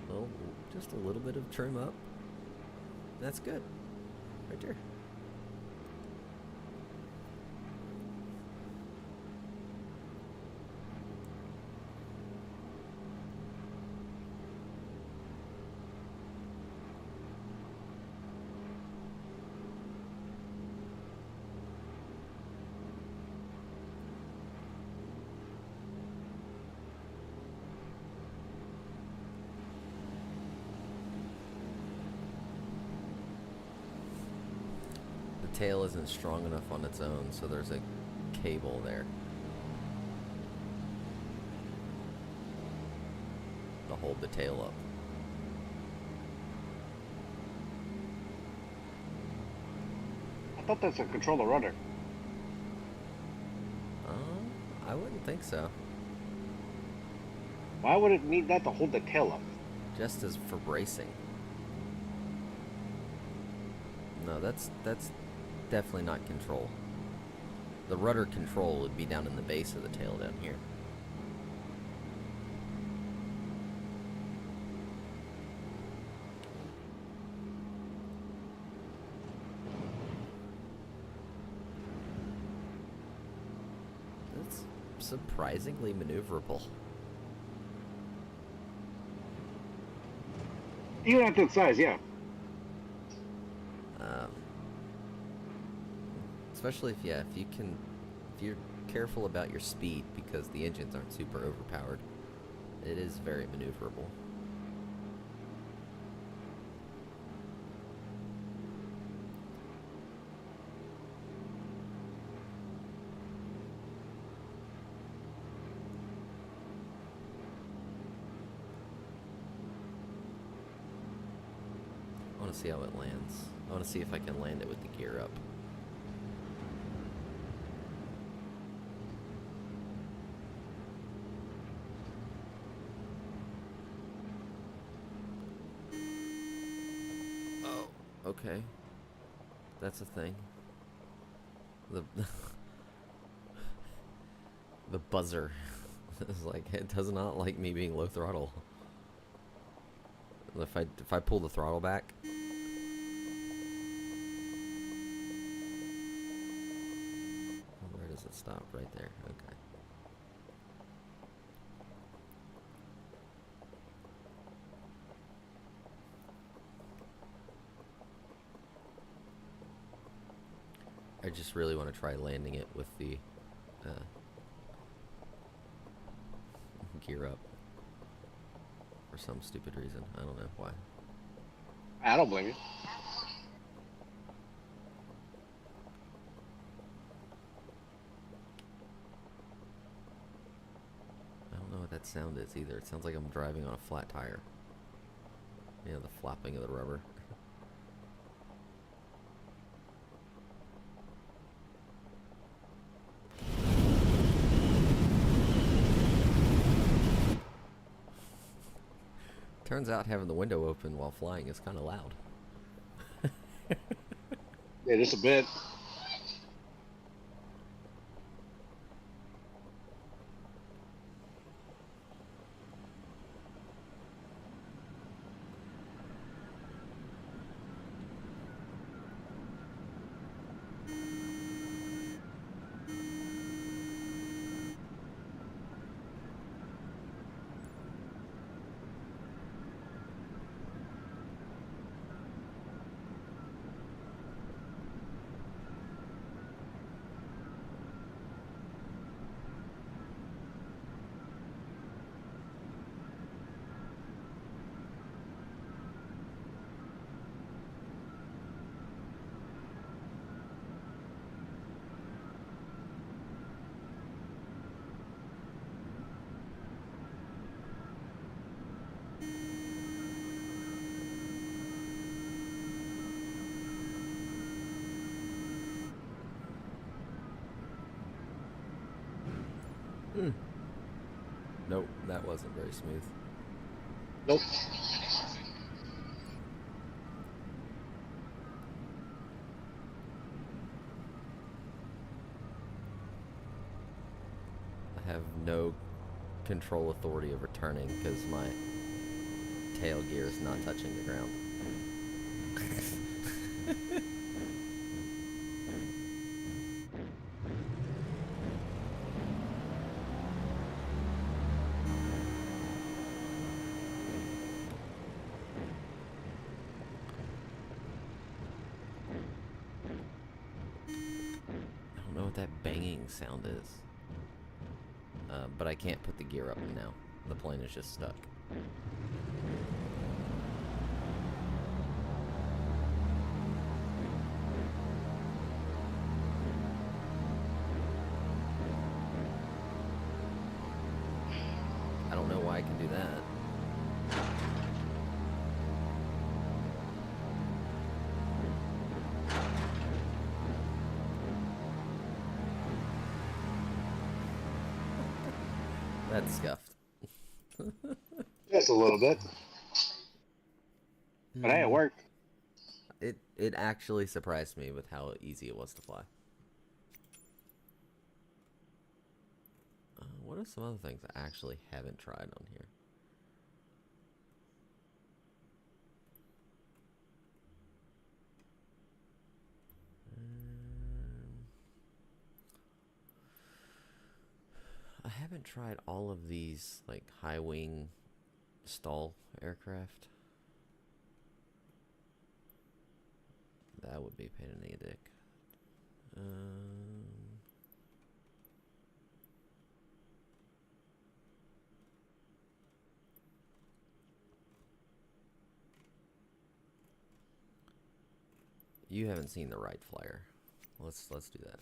Well, just a little bit of trim up. That's good. Right there. The tail isn't strong enough on its own, so there's a cable there to hold the tail up. I thought that's a control the rudder. I wouldn't think so. Why would it need that to hold the tail up? Just as for bracing. No, that's definitely not control. The rudder control would be down in the base of the tail down here. That's surprisingly maneuverable. Even at that size, yeah. Especially if you're careful about your speed, because the engines aren't super overpowered. It is very maneuverable. I want to see how it lands. I want to see if I can land it with the gear up. Oh, okay. That's a thing. The the buzzer is like, it does not like me being low throttle. If I pull the throttle back, where does it stop? Right there. Okay. I just really want to try landing it with the gear up for some stupid reason. I don't know why. I don't blame you. I don't know what that that sound is either. It sounds like I'm driving on a flat tire. You know, the flapping of the rubber. Turns out having the window open while flying is kind of loud. Yeah, just a bit. Nope, that wasn't very smooth. Nope. I have no control authority over turning because my tail gear is not touching the ground. I don't know what that banging sound is. But I can't put the gear up now. The plane is just stuck. I don't know why I can do that. That's scuffed. Just a little bit. But hey, it worked. It actually surprised me with how easy it was to fly. What are some other things I actually haven't tried on here? I haven't tried all of these like high wing stall aircraft. That would be a pain in the dick. You haven't seen the Wright Flyer. Let's do that.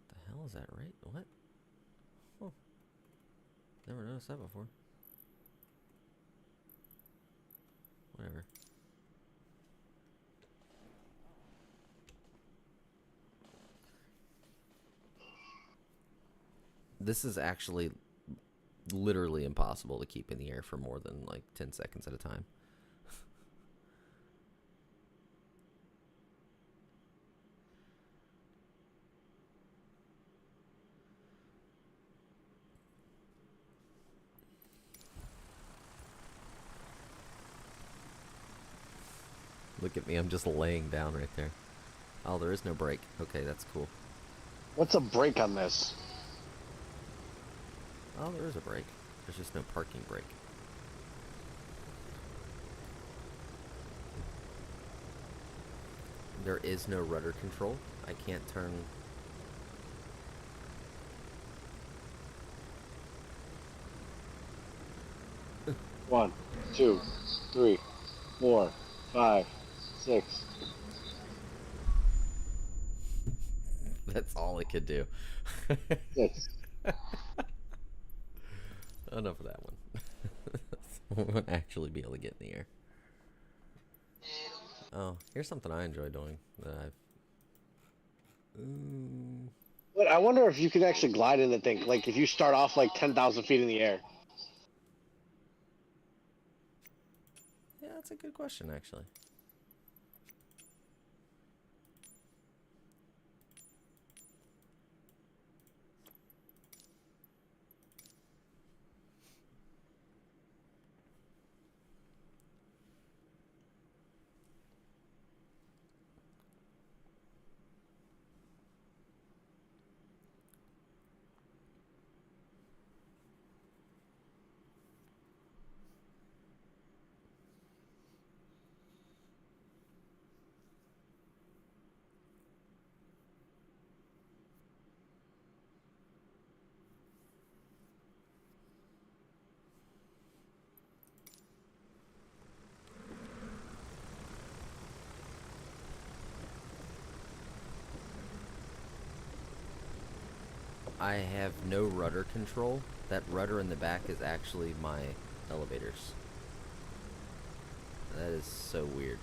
The hell is that, right? What? Oh, never noticed that before. Whatever. This is actually literally impossible to keep in the air for more than like 10 seconds at a time. Look at me, I'm just laying down right there. Oh, there is no brake. Okay, that's cool. What's a brake on this? Oh, there is a brake. There's just no parking brake. There is no rudder control. I can't turn... 1, 2, 3, 4, 5, 6. That's all it could do. Yes. Enough of that one. We won't actually be able to get in the air. Oh, here's something I enjoy doing that I've. But I wonder if you can actually glide in the thing. Like if you start off like 10,000 feet in the air. Yeah, that's a good question, actually. I have no rudder control. That rudder in the back is actually my elevators. That is so weird.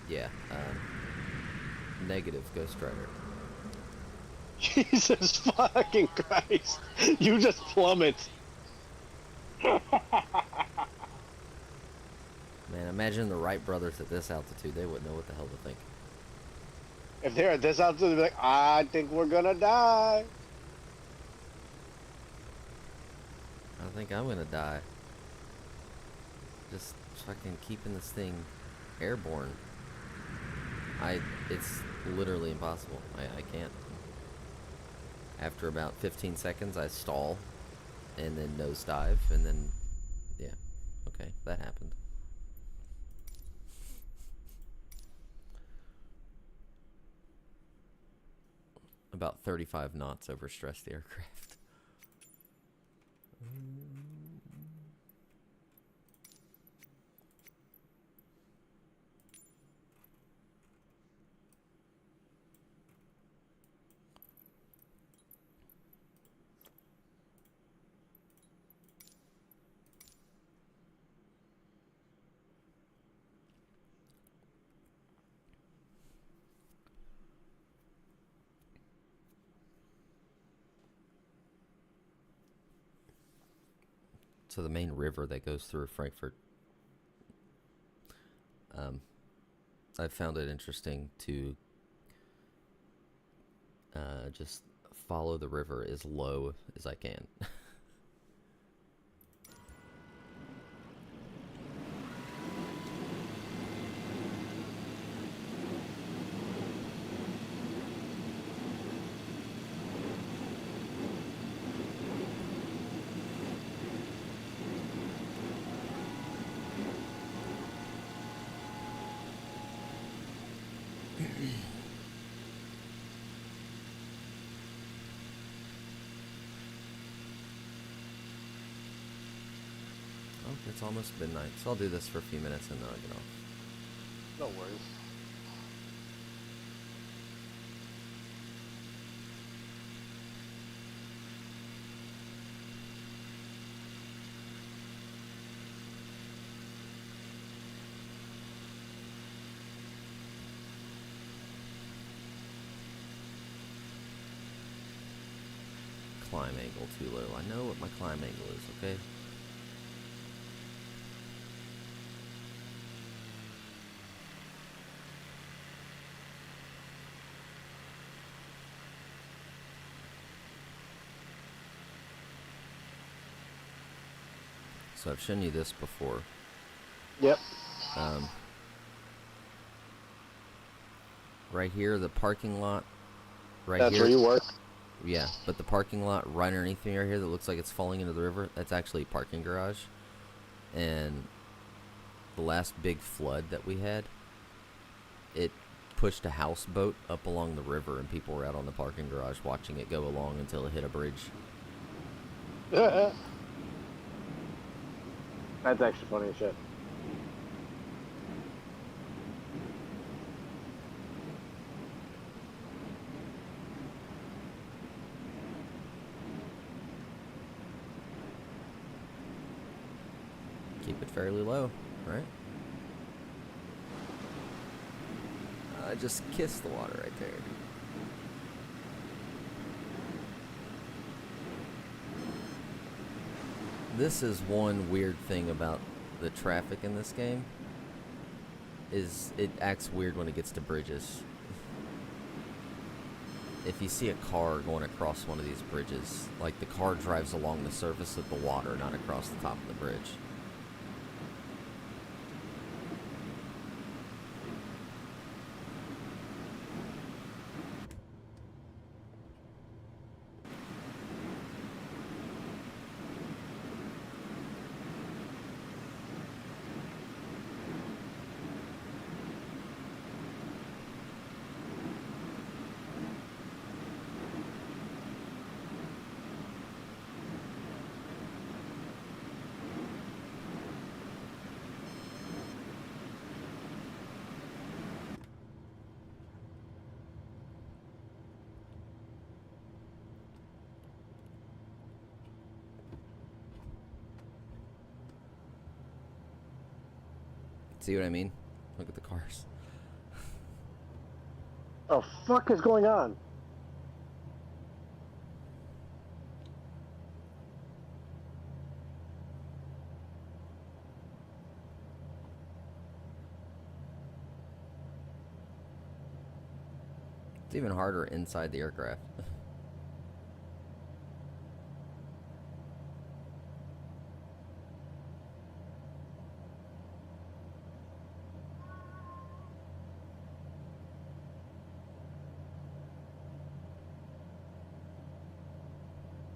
Yeah, negative Ghost Rider. Jesus fucking Christ! You just plummet. Man, imagine the Wright brothers at this altitude. They wouldn't know what the hell to think. If they're at this altitude, they'd be like, I think we're gonna die. I think I'm gonna die. Just fucking keeping this thing airborne. It's literally impossible. I can't. After about 15 seconds, I stall, and then nosedive, and then, yeah, okay, that happened. About 35 knots overstressed the aircraft. So the main river that goes through Frankfurt, I've found it interesting to just follow the river as low as I can. Oh, it's almost midnight, so I'll do this for a few minutes and then I'll get off. No worries. Climb angle too low. I know what my climb angle is, okay? So I've shown you this before. Yep. Right here, the parking lot. Right That's here. where you work. Yeah, but the parking lot right underneath me right here that looks like it's falling into the river, that's actually a parking garage. And the last big flood that we had, it pushed a houseboat up along the river and people were out on the parking garage watching it go along until it hit a bridge. That's actually funny as shit. keep it fairly low, right? I just kissed the water right there. This is one weird thing about the traffic in this game, is it acts weird when it gets to bridges. If you see a car going across one of these bridges, like the car drives along the surface of the water, not across the top of the bridge. See what I mean? Look at the cars. Oh, fuck is going on? It's even harder inside the aircraft.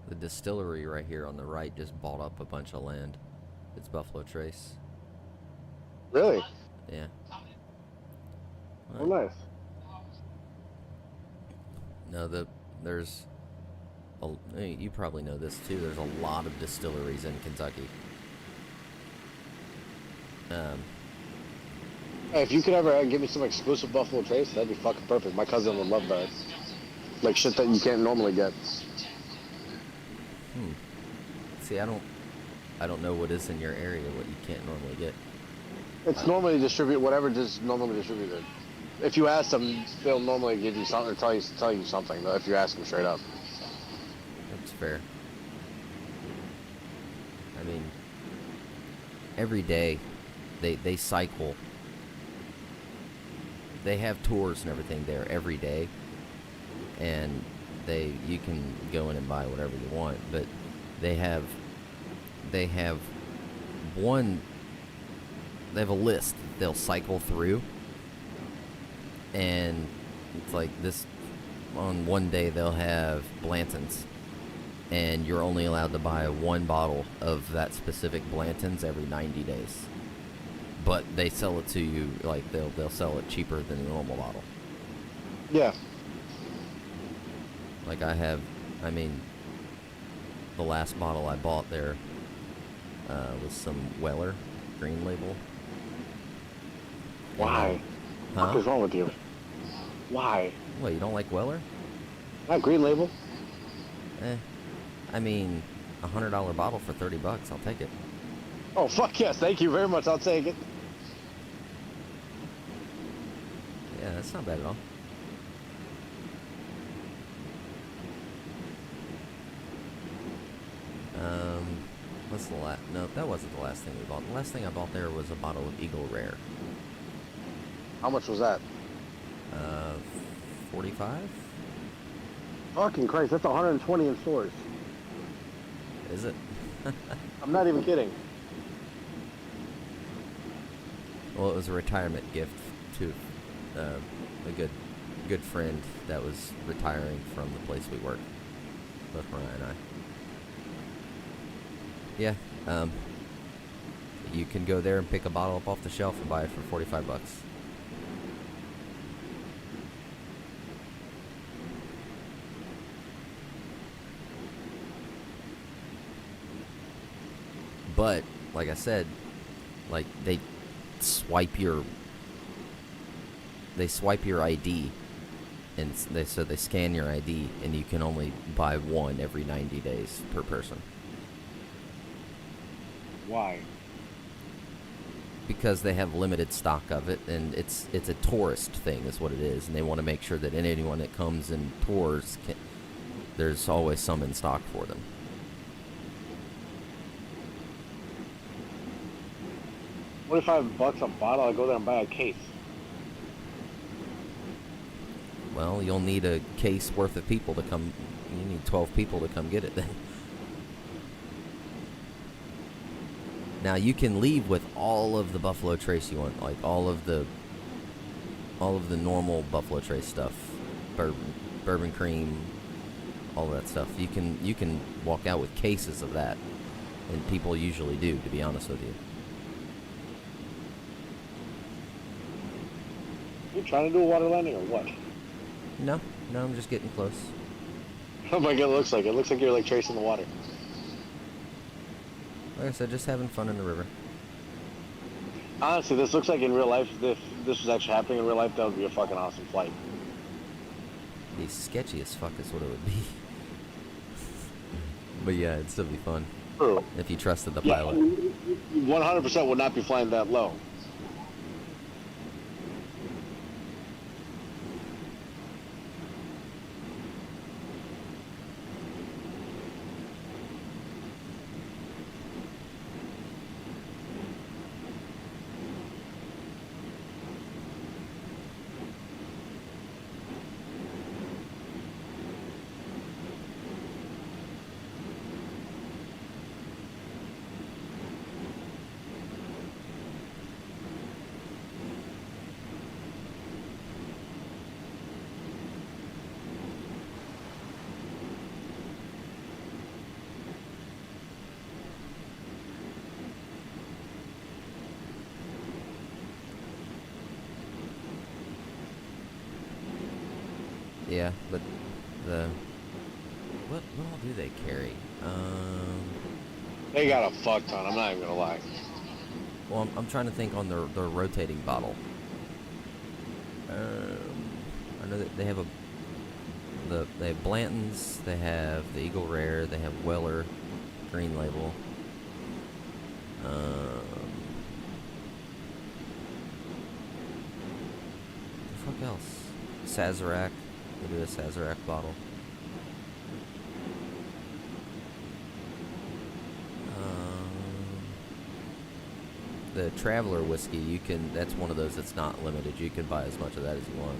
The distillery right here on the right just bought up a bunch of land. It's Buffalo Trace. Really? Yeah. Oh, nice. No, there's you probably know this too. There's a lot of distilleries in Kentucky. Hey, if you could ever give me some exclusive Buffalo Trace, that'd be fucking perfect. My cousin would love that. Like shit that you can't normally get. See, I don't know what is in your area, what you can't normally get. It's normally distributed, whatever is normally distributed. If you ask them, they'll normally give you something or tell you something, though, if you ask them straight up. That's fair. I mean, every day they cycle. They have tours and everything there every day, and you can go in and buy whatever you want, but they have a list that they'll cycle through, and it's like this. On one day they'll have Blanton's, and you're only allowed to buy one bottle of that specific Blanton's every 90 days. But they sell it to you, like they'll sell it cheaper than a normal bottle. Yeah. Like the last bottle I bought there was some Weller Green Label. Why? Huh? What is wrong with you? Why? What, you don't like Weller? Not Green Label. I mean, $100 bottle for $30. I'll take it. Oh, fuck yes. Thank you very much. I'll take it. Yeah, that's not bad at all. What's the last? No, that wasn't the last thing we bought. The last thing I bought there was a bottle of Eagle Rare. How much was that? 45? Fucking Christ, that's 120 in stores. Is it? I'm not even kidding. Well, it was a retirement gift to a good friend that was retiring from the place we work, both Mariah and I. Yeah, you can go there and pick a bottle up off the shelf and buy it for $45. But like I said, like they swipe your ID, and they scan your ID, and you can only buy one every 90 days per person. Why? because they have limited stock of it, and it's a tourist thing, is what it is, and they want to make sure that anyone that comes and tours, there's always some in stock for them. $25 a bottle. I go there and buy a case. Well, you'll need a case worth of people to come. You need 12 people to come get it then. Now you can leave with all of the Buffalo Trace you want, like all of the normal Buffalo Trace stuff, bourbon cream, all that stuff. You can walk out with cases of that, and people usually do, to be honest with you. You trying to do a water landing or what? No, I'm just getting close. Oh my god, it looks like you're like tracing the water. Like I said, just having fun in the river. Honestly, this looks like in real life, if this was actually happening in real life, that would be a fucking awesome flight. It'd be sketchy as fuck is what it would be. But yeah, it'd still be fun. True. If you trusted the Yeah, pilot. 100% would not be flying that low. Yeah, but what all do they carry? They got a fuck ton, I'm not even gonna lie. Well, I'm trying to think on their rotating bottle. I know that they have they have Blanton's, they have the Eagle Rare, they have Weller Green Label. The fuck else? Sazerac. They do a Sazerac bottle. The Traveler whiskey, that's one of those that's not limited. You can buy as much of that as you want.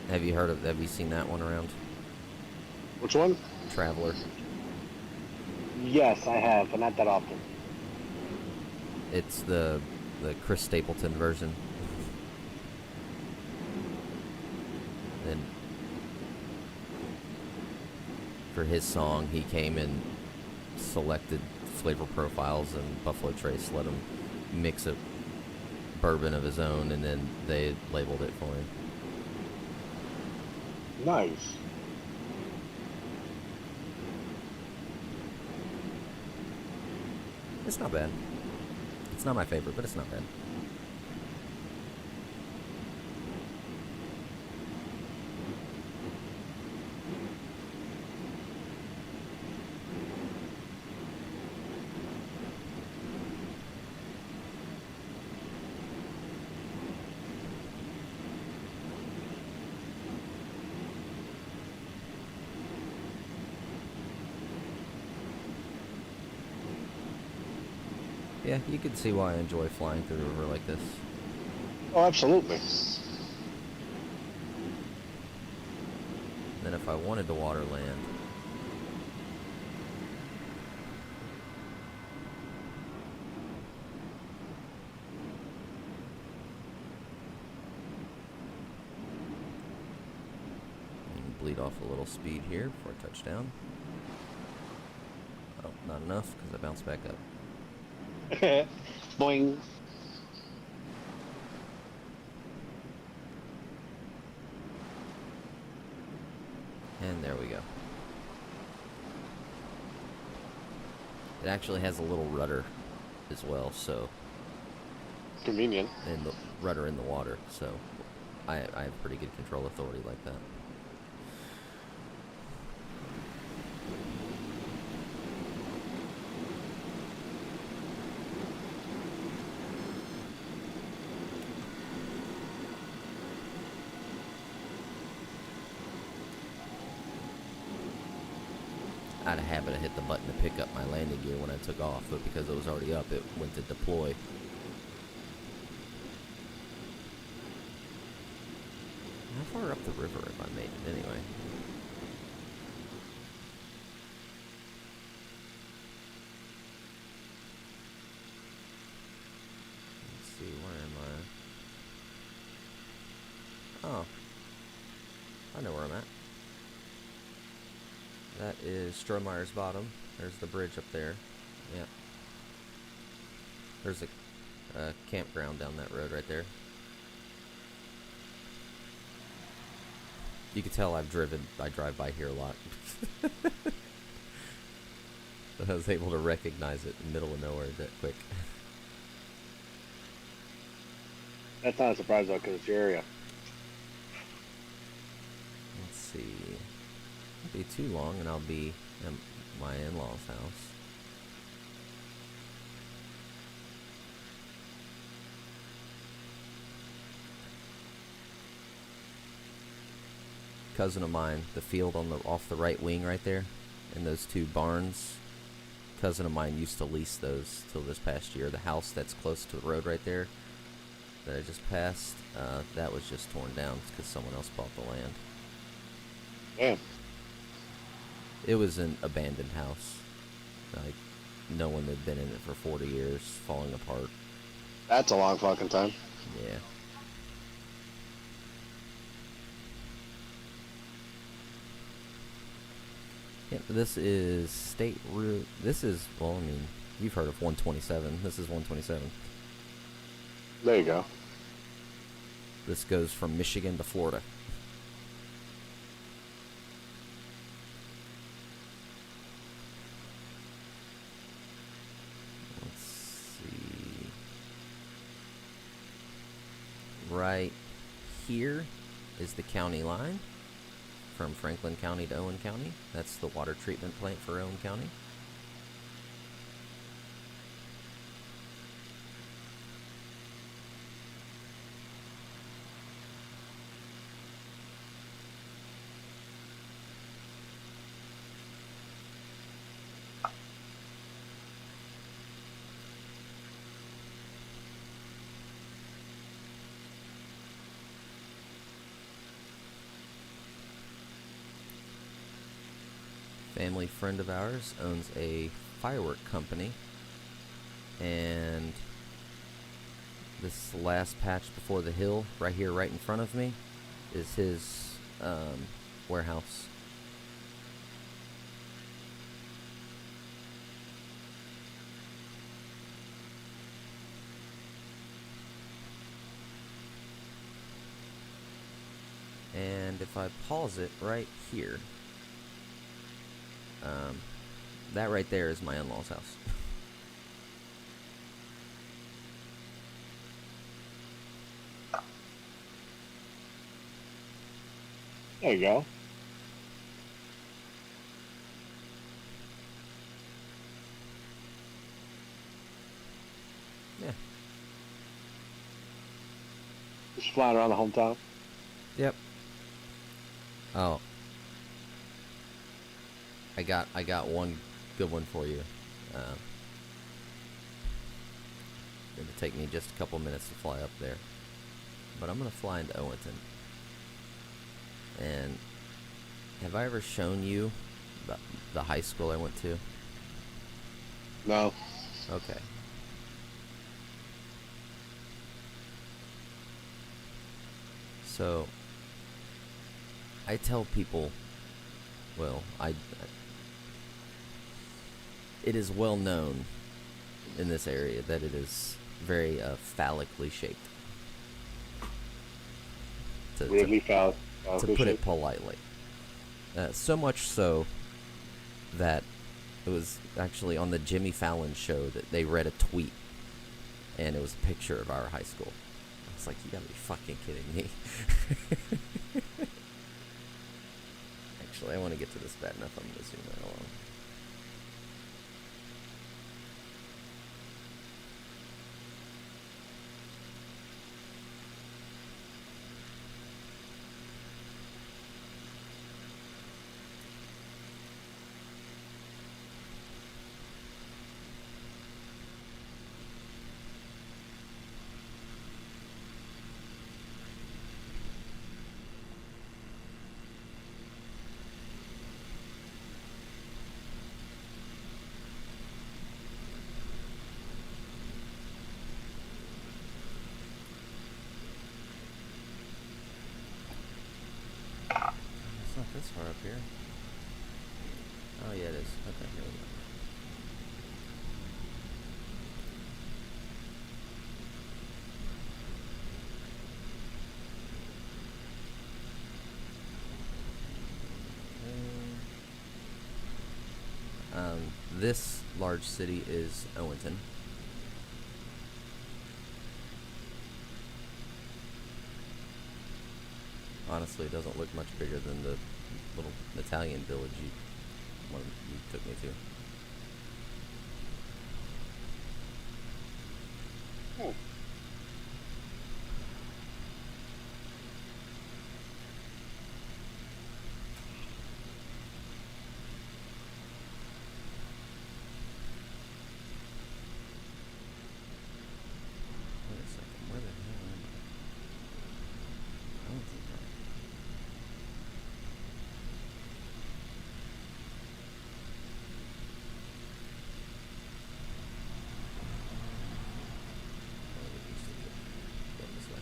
Have you seen that one around? Which one? Traveler. Yes, I have, but not that often. It's the Chris Stapleton version. And for his song, he came and selected flavor profiles, and Buffalo Trace let him mix a bourbon of his own, and then they labeled it for him. Nice. It's not bad. It's not my favorite, but it's not bad. Yeah, you can see why I enjoy flying through a river like this. Oh, absolutely. Then if I wanted to water land, and bleed off a little speed here before I touch down. Oh, not enough because I bounced back up. Boing. And there we go. It actually has a little rudder as well, so... Convenient. And the rudder in the water, so I have pretty good control authority like that. I had a habit of hit the button to pick up my landing gear when I took off, but because it was already up, it went to deploy. How far up the river have I made it anyway? Let's see, where am I? Oh, I know where I'm at. That is Strohmeyer's Bottom. There's the bridge up there. Yep. There's a campground down that road right there. You can tell I drive by here a lot. I was able to recognize it in the middle of nowhere that quick. That's not a surprise, though, because it's your area. Let's see. Won't be too long and I'll be at my in-laws' house. Cousin of mine, the field on the off the right wing right there, and those two barns. Cousin of mine used to lease those till this past year. The house that's close to the road right there that I just passed, that was just torn down because someone else bought the land. Damn. It was an abandoned house. Like, no one had been in it for 40 years, falling apart. That's a long fucking time. Yeah. Yep, this is State Route. This is, well, I mean, you've heard of 127. This is 127. There you go. This goes from Michigan to Florida. Let's see. Right here is the county line from Franklin County to Owen County. That's the water treatment plant for Owen County. Family friend of ours owns a firework company, and this last patch before the hill, right here, right in front of me, is his warehouse. And if I pause it right here, that right there is my in-laws' house. There you go. Yeah. Just flying around the hometown. Yep. Oh. I got one good one for you. It'll take me just a couple minutes to fly up there, but I'm gonna fly into Owenton. And have I ever shown you the high school I went to? No. Okay. So I tell people, well, it is well known in this area that it is very phallically shaped. Weirdly phallic. To put it politely. So much so that it was actually on the Jimmy Fallon show that they read a tweet, and it was a picture of our high school. I was like, you gotta be fucking kidding me. Actually, I want to get to this bad enough. I'm going to zoom right along. this far up here. Oh yeah, it is. Okay, here we go. This large city is Owenton. Honestly, it doesn't look much bigger than the little Italian village you took me to. Oh. Wait a second, where the hell am I? Owenton, right? Oh, we used to go this way.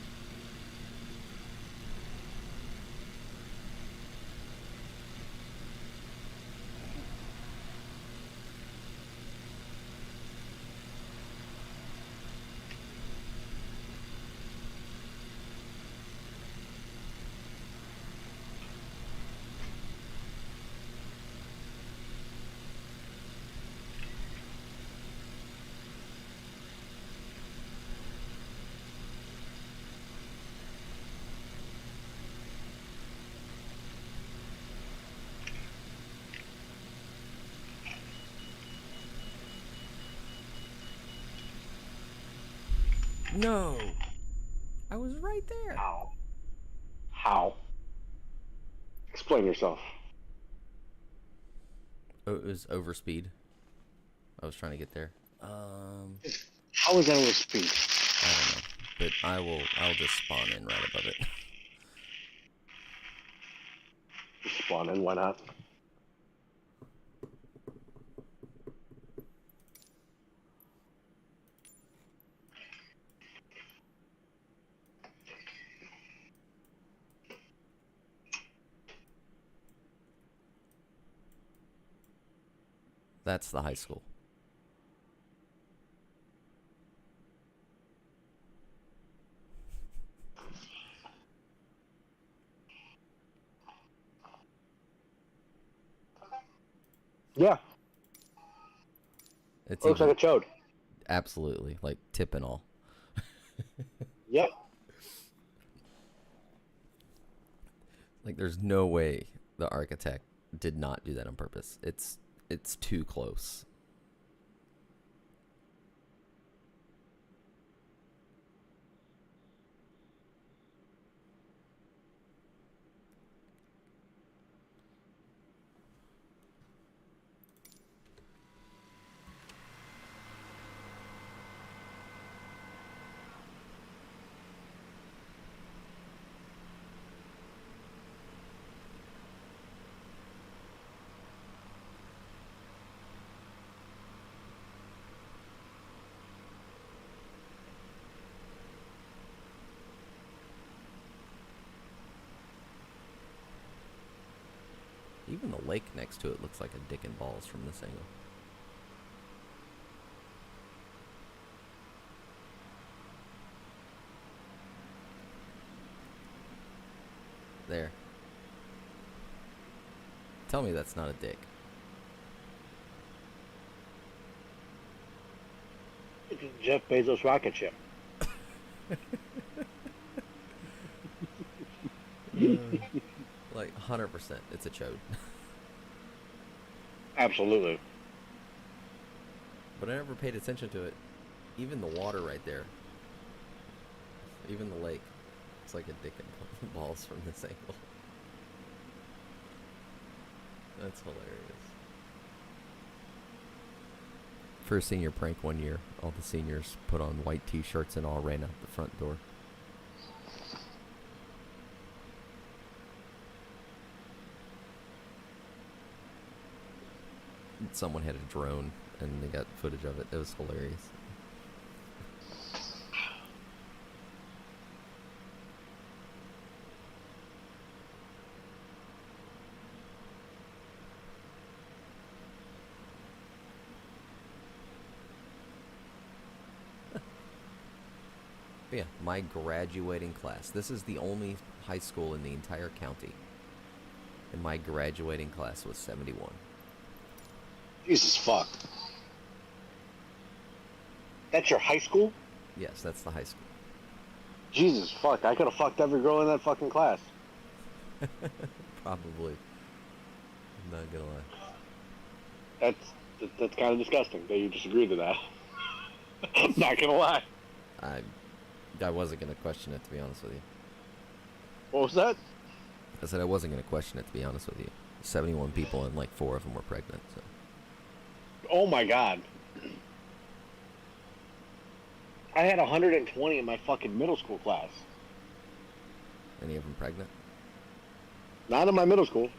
No! I was right there! How? How? Explain yourself. Oh, it was overspeed. I was trying to get there. How is that with speed? I don't know. But I'll just spawn in right above it. Spawn in, why not? That's the high school. Yeah. It's Looks even like a chode. absolutely like tip and all. Yep. Like there's no way the architect did not do that on purpose. It's too close. Even the lake next to it looks like a dick and balls from this angle. There. Tell me that's not a dick. It's Jeff Bezos' rocket ship. Like 100%, it's a chode. Absolutely. But I never paid attention to it. Even the water right there. Even the lake. It's like a dick and balls from this angle. That's hilarious. For a senior prank one year, all the seniors put on white t-shirts and all ran out the front door. Someone had a drone and they got footage of it. It was hilarious. Yeah, my graduating class. This is the only high school in the entire county. And my graduating class was 71. Jesus fuck. That's your high school? Yes, that's the high school. Jesus fuck. I could have fucked every girl in that fucking class. Probably. I'm not gonna lie. That's kind of disgusting that you disagree to that. I'm not gonna lie. I wasn't gonna question it, to be honest with you. What was that? I said I wasn't gonna question it, to be honest with you. 71 people and like 4 of them were pregnant. So. Oh my god. I had 120 in my fucking middle school class. Any of them pregnant? Not in my middle school.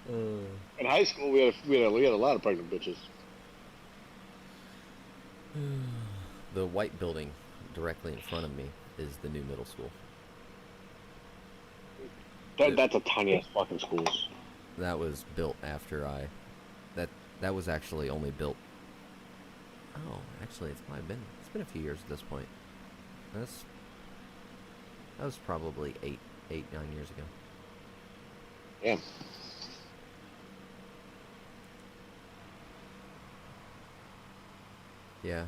In high school, we had a lot of pregnant bitches. The white building directly in front of me is the new middle school. That's a tiny ass fucking school. That was built after that was actually only built. Oh, actually, it's been a few years at this point. That was probably 9 years ago. Yeah. Yeah.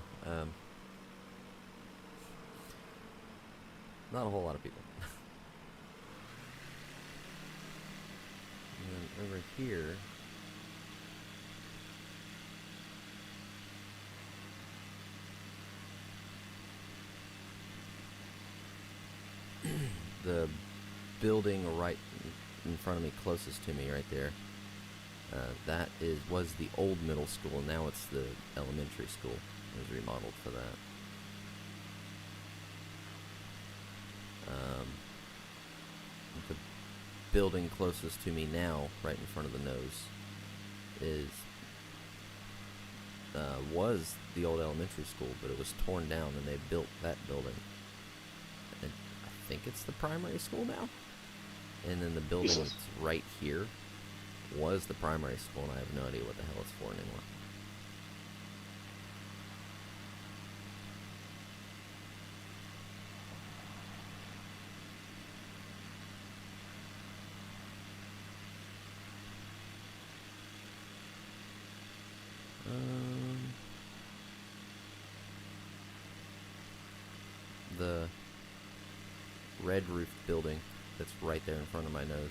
Not a whole lot of people. And then over here. The building right in front of me, closest to me, right there. That was the old middle school. Now it's the elementary school. It was remodeled for that. The building closest to me now, right in front of the nose, was the old elementary school, but it was torn down and they built that building. And I think it's the primary school now. And then the building that's right here was the primary school, and I have no idea what the hell it's for anymore. The red roof building that's right there in front of my nose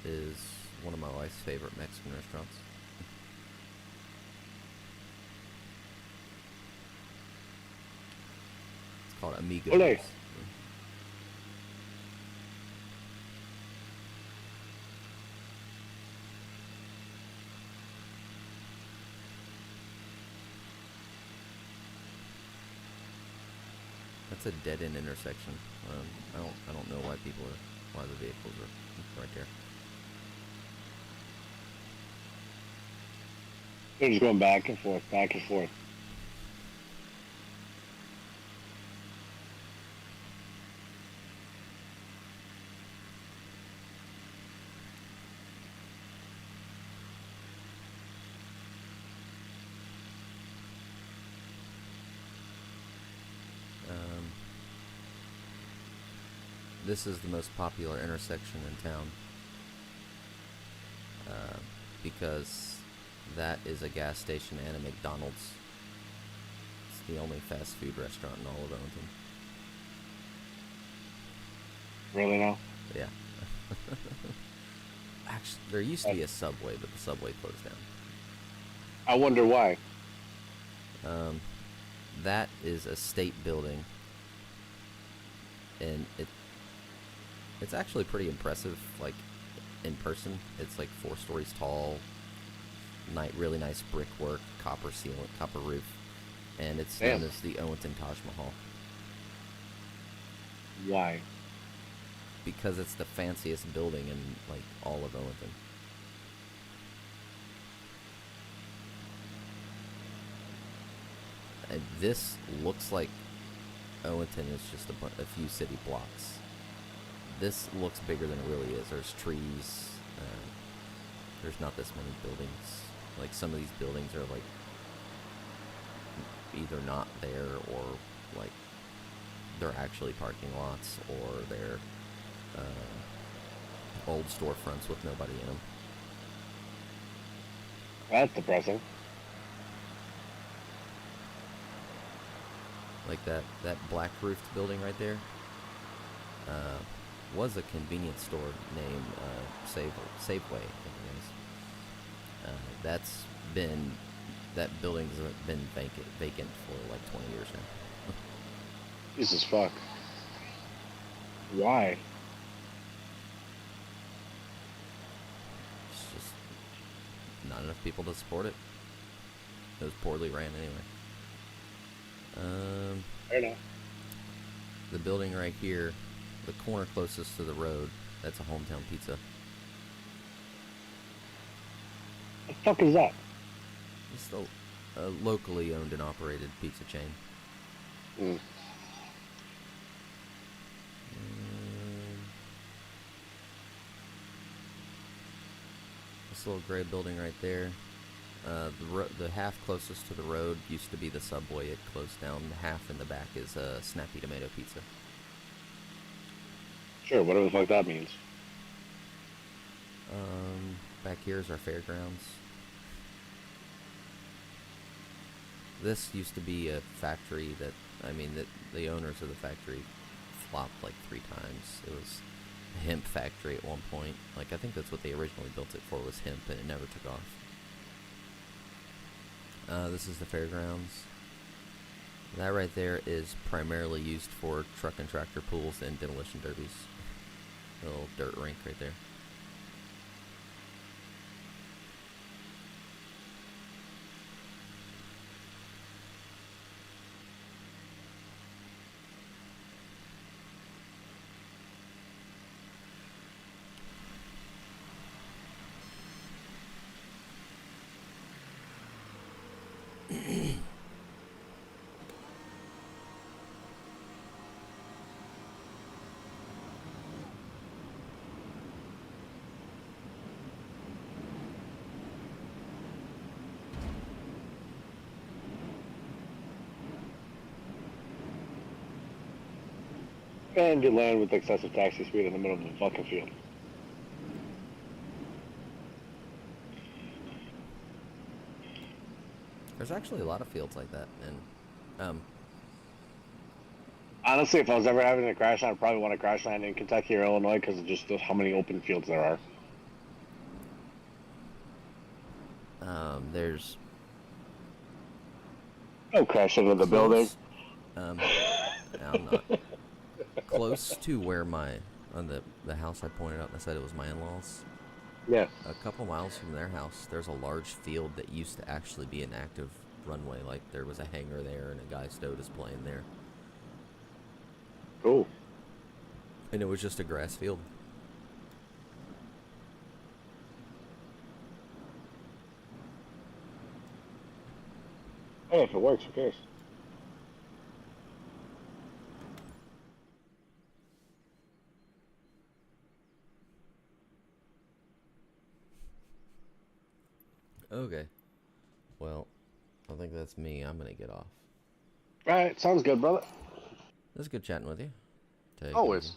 is one of my wife's favorite Mexican restaurants. It's called Amigos. Ole. That's a dead-end intersection. I don't know why the vehicles are right there. They're just going back and forth, back and forth. This is the most popular intersection in town because that is a gas station and a McDonald's. It's the only fast food restaurant in all of Ellington. Really now? Yeah. Actually, there used to be a Subway, but the Subway closed down. I wonder why. That is a state building, and it's actually pretty impressive, like, in person. It's like 4 stories tall, really nice brickwork, copper ceiling, copper roof, and it's known as the Owington Taj Mahal. Why? Because it's the fanciest building in, like, all of Owington. And this looks like Owington is just a few city blocks. This looks bigger than it really is. There's trees. There's not this many buildings. Like, some of these buildings are like either not there or like they're actually parking lots or they're old storefronts with nobody in them. That's depressing. Like that black roofed building right there was a convenience store named Safeway, I think it is. That building's been vacant for like 20 years now. Jesus fuck. Why? It's just not enough people to support it. It was poorly ran anyway. I don't know. The building right here, the corner closest to the road, that's a Hometown Pizza. What the fuck is that? It's a locally owned and operated pizza chain. Mm. This little gray building right there. The half closest to the road used to be the Subway. It closed down. The half in the back is Snappy Tomato Pizza. Sure, whatever the fuck that means. Back here is our fairgrounds. This used to be a factory that the owners of the factory flopped like 3 times. It was a hemp factory at one point. Like, I think that's what they originally built it for, was hemp, and it never took off. This is the fairgrounds. That right there is primarily used for truck and tractor pools and demolition derbies. A little dirt rink right there. And you land with excessive taxi speed in the middle of the fucking field. There's actually a lot of fields like that, and Honestly, if I was ever having a crash land, I'd probably want to crash land in Kentucky or Illinois because of just how many open fields there are. there's Oh, crash into the building. I'm not close to where the house I pointed out and I said it was my in-laws. Yeah. A couple miles from their house, there's a large field that used to actually be an active runway. Like, there was a hangar there and a guy stowed his plane there. Cool. And it was just a grass field. Hey, if it works, who cares? Okay. Well, I think that's me. I'm going to get off. Alright, sounds good, brother. It was good chatting with you. Take it Always. easy.